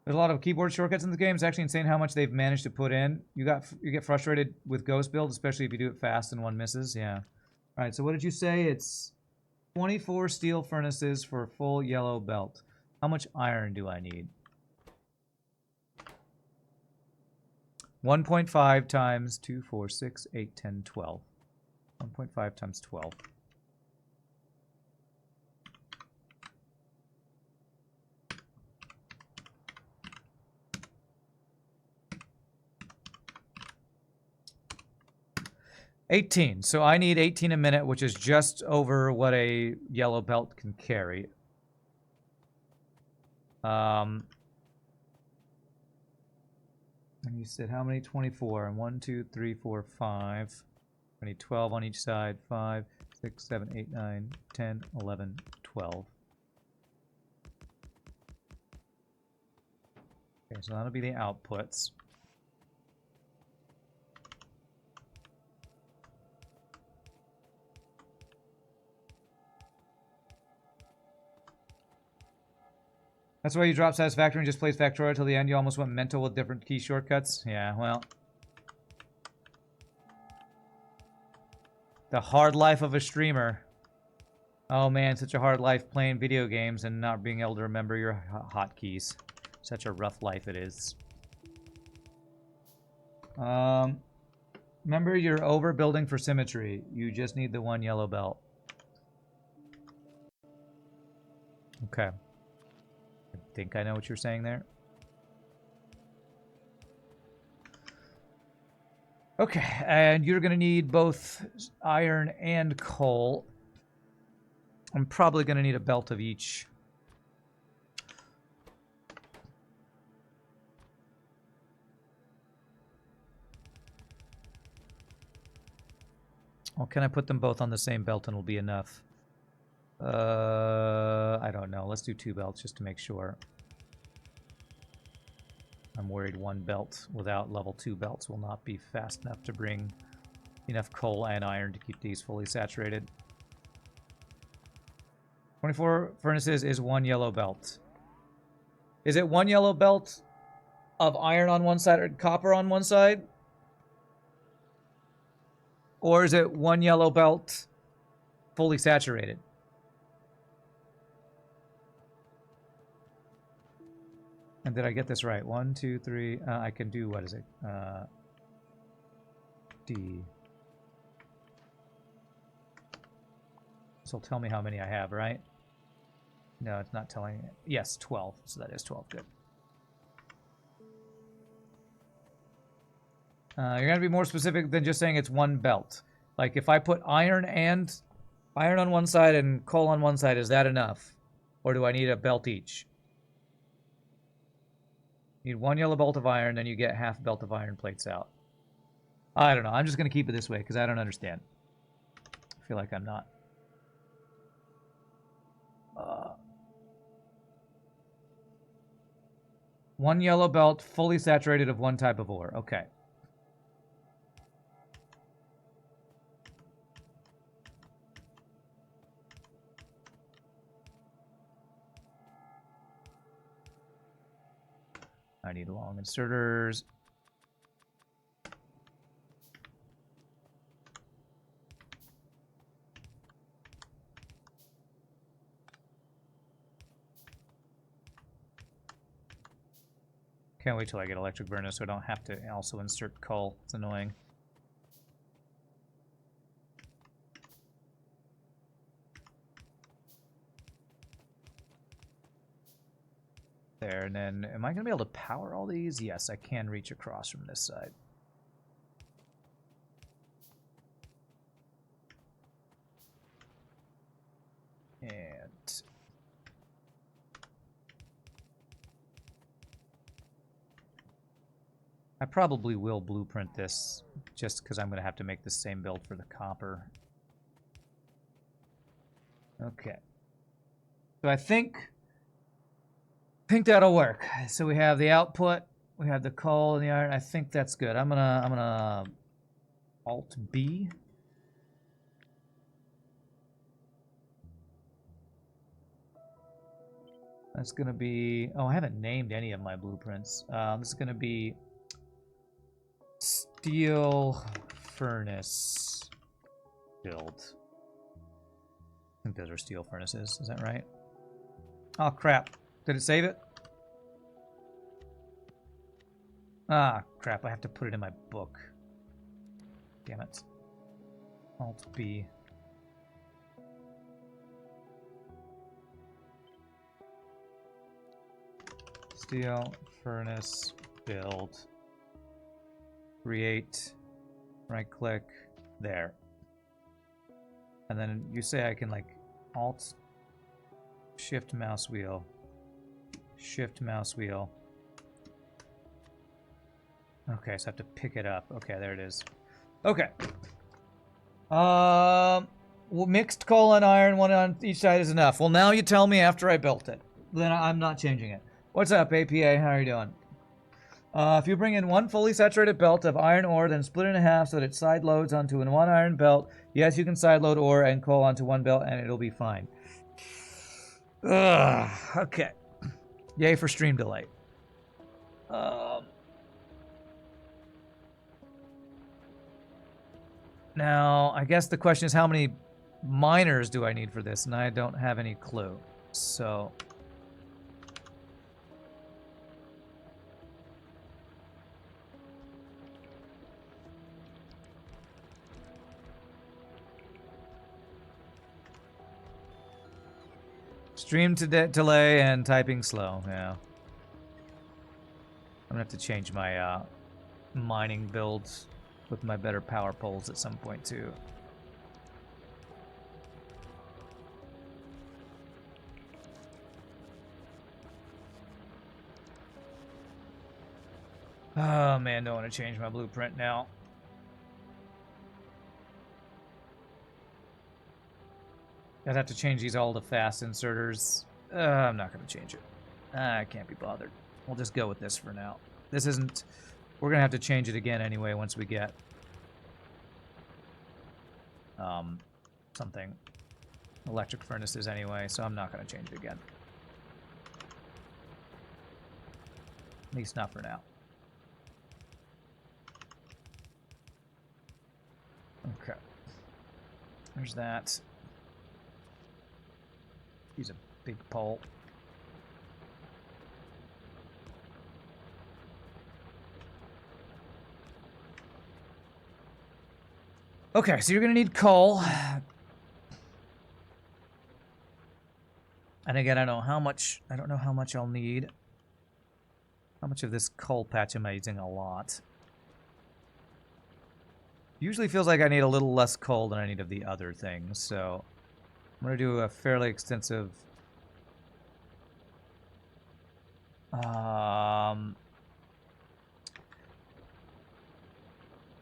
S1: There's a lot of keyboard shortcuts in the game. It's actually insane how much they've managed to put in. You get frustrated with ghost build, especially if you do it fast and one misses. Yeah. All right, so what did you say? It's 24 steel furnaces for a full yellow belt. How much iron do I need? 1.5 times 2, 4, 6, 8, 10, 12. 1.5 times 12. $18. So I need 18 a minute, which is just over what a yellow belt can carry. And you said how many? 24. And 1, 2, 3, 4, 5. I need 12 on each side. 5, 6, 7, 8, 9, 10, 11, 12. Okay, so that'll be the outputs. That's why you drop Satisfactory and just plays Factorio till the end. You almost went mental with different key shortcuts. Yeah, well. The hard life of a streamer. Oh man, such a hard life playing video games and not being able to remember your hotkeys. Such a rough life it is. Remember, you're overbuilding for symmetry. You just need the one yellow belt. Okay. I think I know what you're saying there. Okay, and you're going to need both iron and coal. I'm probably going to need a belt of each. Well, can I put them both on the same belt and it'll be enough? I don't know. Let's do 2 belts just to make sure. I'm worried 1 belt without level 2 belts will not be fast enough to bring enough coal and iron to keep these fully saturated. 24 furnaces is 1 yellow belt. Is it 1 yellow belt of iron on one side or copper on one side? Or is it 1 yellow belt fully saturated? And did I get this right? 1, 2, 3. I can do, what is it? D. This will tell me how many I have, right? No, it's not telling me. Yes, 12. So that is 12. Good. You're going to be more specific than just saying it's 1 belt. Like, if I put iron on one side and coal on one side, is that enough? Or do I need a belt each? You need 1 yellow belt of iron, then you get half belt of iron plates out. I don't know. I'm just going to keep it this way because I don't understand. I feel like I'm not. 1 yellow belt fully saturated of 1 type of ore. Okay. I need long inserters. Can't wait till I get electric burner so I don't have to also insert coal. It's annoying. There, and then am I going to be able to power all these? Yes, I can reach across from this side. And I probably will blueprint this just because I'm going to have to make the same build for the copper. Okay. So I think that'll work. So we have the output, we have the coal and the iron. I think that's good. I'm gonna Alt B. That's gonna be, oh, I haven't named any of my blueprints. This is gonna be steel furnace build. I think those are steel furnaces. Is that right? Oh crap. Did it save it? Ah, crap. I have to put it in my book. Damn it. Alt B. Steel furnace build. Create. Right click. There. And then you say I can like Alt Shift mouse wheel. Shift mouse wheel. Okay, so I have to pick it up. Okay, there it is. Okay. Well, mixed coal and iron, 1 on each side is enough. Well, now you tell me after I built it. Then I'm not changing it. What's up, APA? How are you doing? If you bring in 1 fully saturated belt of iron ore, then split it in half so that it side loads onto 1 iron belt. Yes, you can side load ore and coal onto 1 belt, and it'll be fine. Ugh, okay. Yay for stream delay. Now, I guess the question is how many miners do I need for this? And I don't have any clue. So... Stream to delay and typing slow, yeah. I'm gonna have to change my mining builds with my better power poles at some point too. Oh man, don't want to change my blueprint now. I'd have to change these all to fast inserters. I'm not going to change it. I can't be bothered. We'll just go with this for now. This isn't... We're going to have to change it again anyway once we get something electric furnaces anyway, so I'm not going to change it again. At least not for now. Okay. There's that. Use a big pole. Okay, so you're gonna need coal. And again, I don't know how much I'll need. How much of this coal patch am I using? A lot. Usually feels like I need a little less coal than I need of the other things, so I'm gonna do a fairly extensive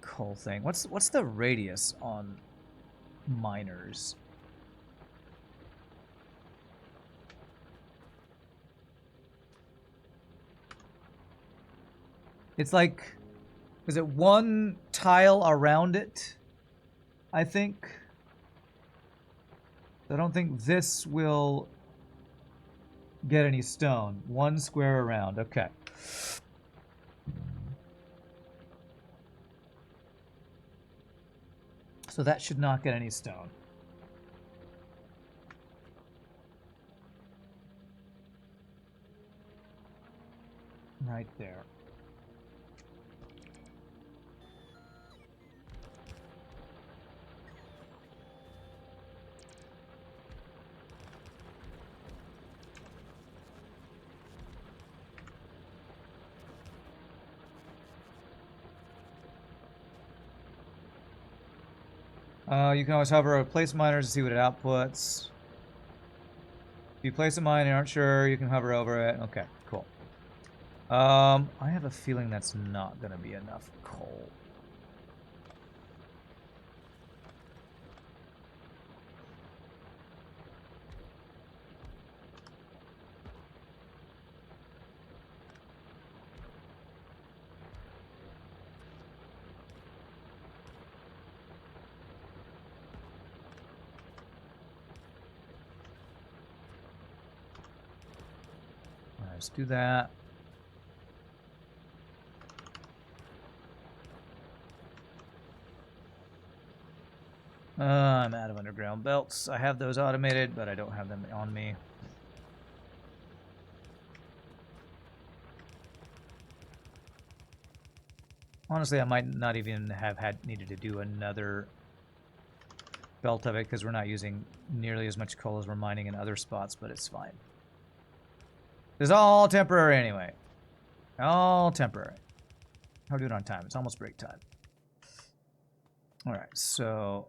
S1: coal thing. What's the radius on miners? It's like, is it one tile around it? I think. I don't think this will get any stone. One square around. Okay. So that should not get any stone. Right there. You can always hover over place miners to see what it outputs. If you place a mine and aren't sure, you can hover over it. Okay, cool. I have a feeling that's not going to be enough coal. Let's do that. I'm out of underground belts. I have those automated, but I don't have them on me. Honestly, I might not even have needed to do another belt of it because we're not using nearly as much coal as we're mining in other spots, but it's fine. This is all temporary anyway. All temporary. How are we doing on time? It's almost break time. Alright, so...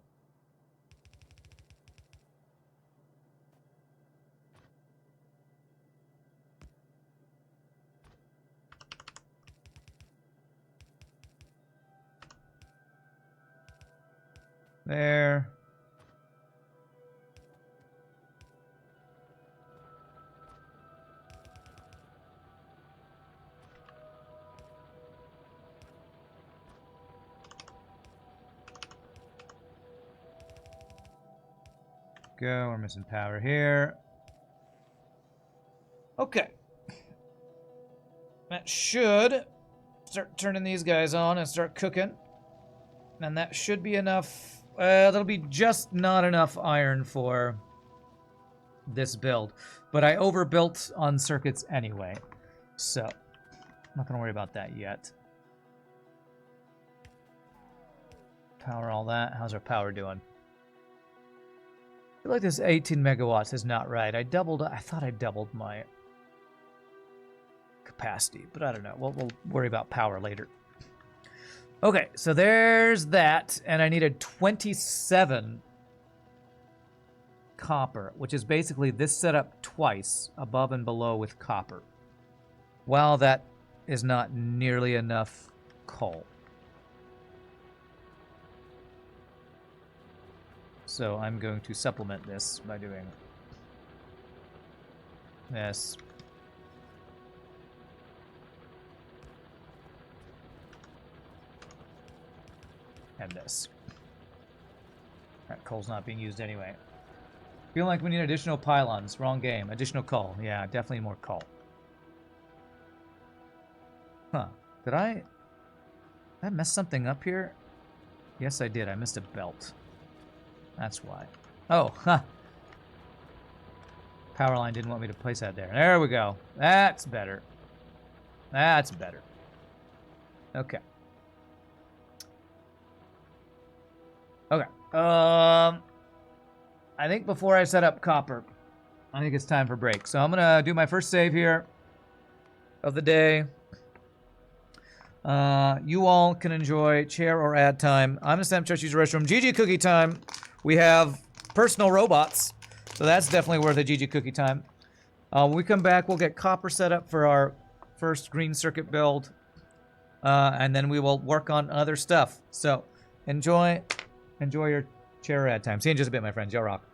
S1: there. Go, we're missing power here. Okay. That should start turning these guys on and start cooking. And that should be enough. That'll be just not enough iron for this build. But I overbuilt on circuits anyway. So, not going to worry about that yet. Power all that. How's our power doing? I feel like this 18 megawatts is not right. I thought I doubled my capacity, but I don't know. We'll worry about power later. Okay, so there's that, and I needed 27 copper, which is basically this setup twice, above and below with copper. While that is not nearly enough coal. So I'm going to supplement this by doing this. And this. That coal's not being used anyway. Feel like we need additional pylons. Wrong game. Additional coal. Yeah, definitely more coal. Huh. Did I mess something up here? Yes, I did. I missed a belt. That's why. Oh, huh. Power line didn't want me to place that there. There we go. That's better. That's better. Okay. Okay. I think before I set up copper, I think it's time for break. So I'm gonna do my first save here of the day. You all can enjoy chair or ad time. I'm gonna stand up, use the restroom. GG cookie time. We have personal robots, so that's definitely worth a GG cookie time. When we come back, we'll get copper set up for our first green circuit build, and then we will work on other stuff. So enjoy your chair or ad time. See you in just a bit, my friends. Y'all rock.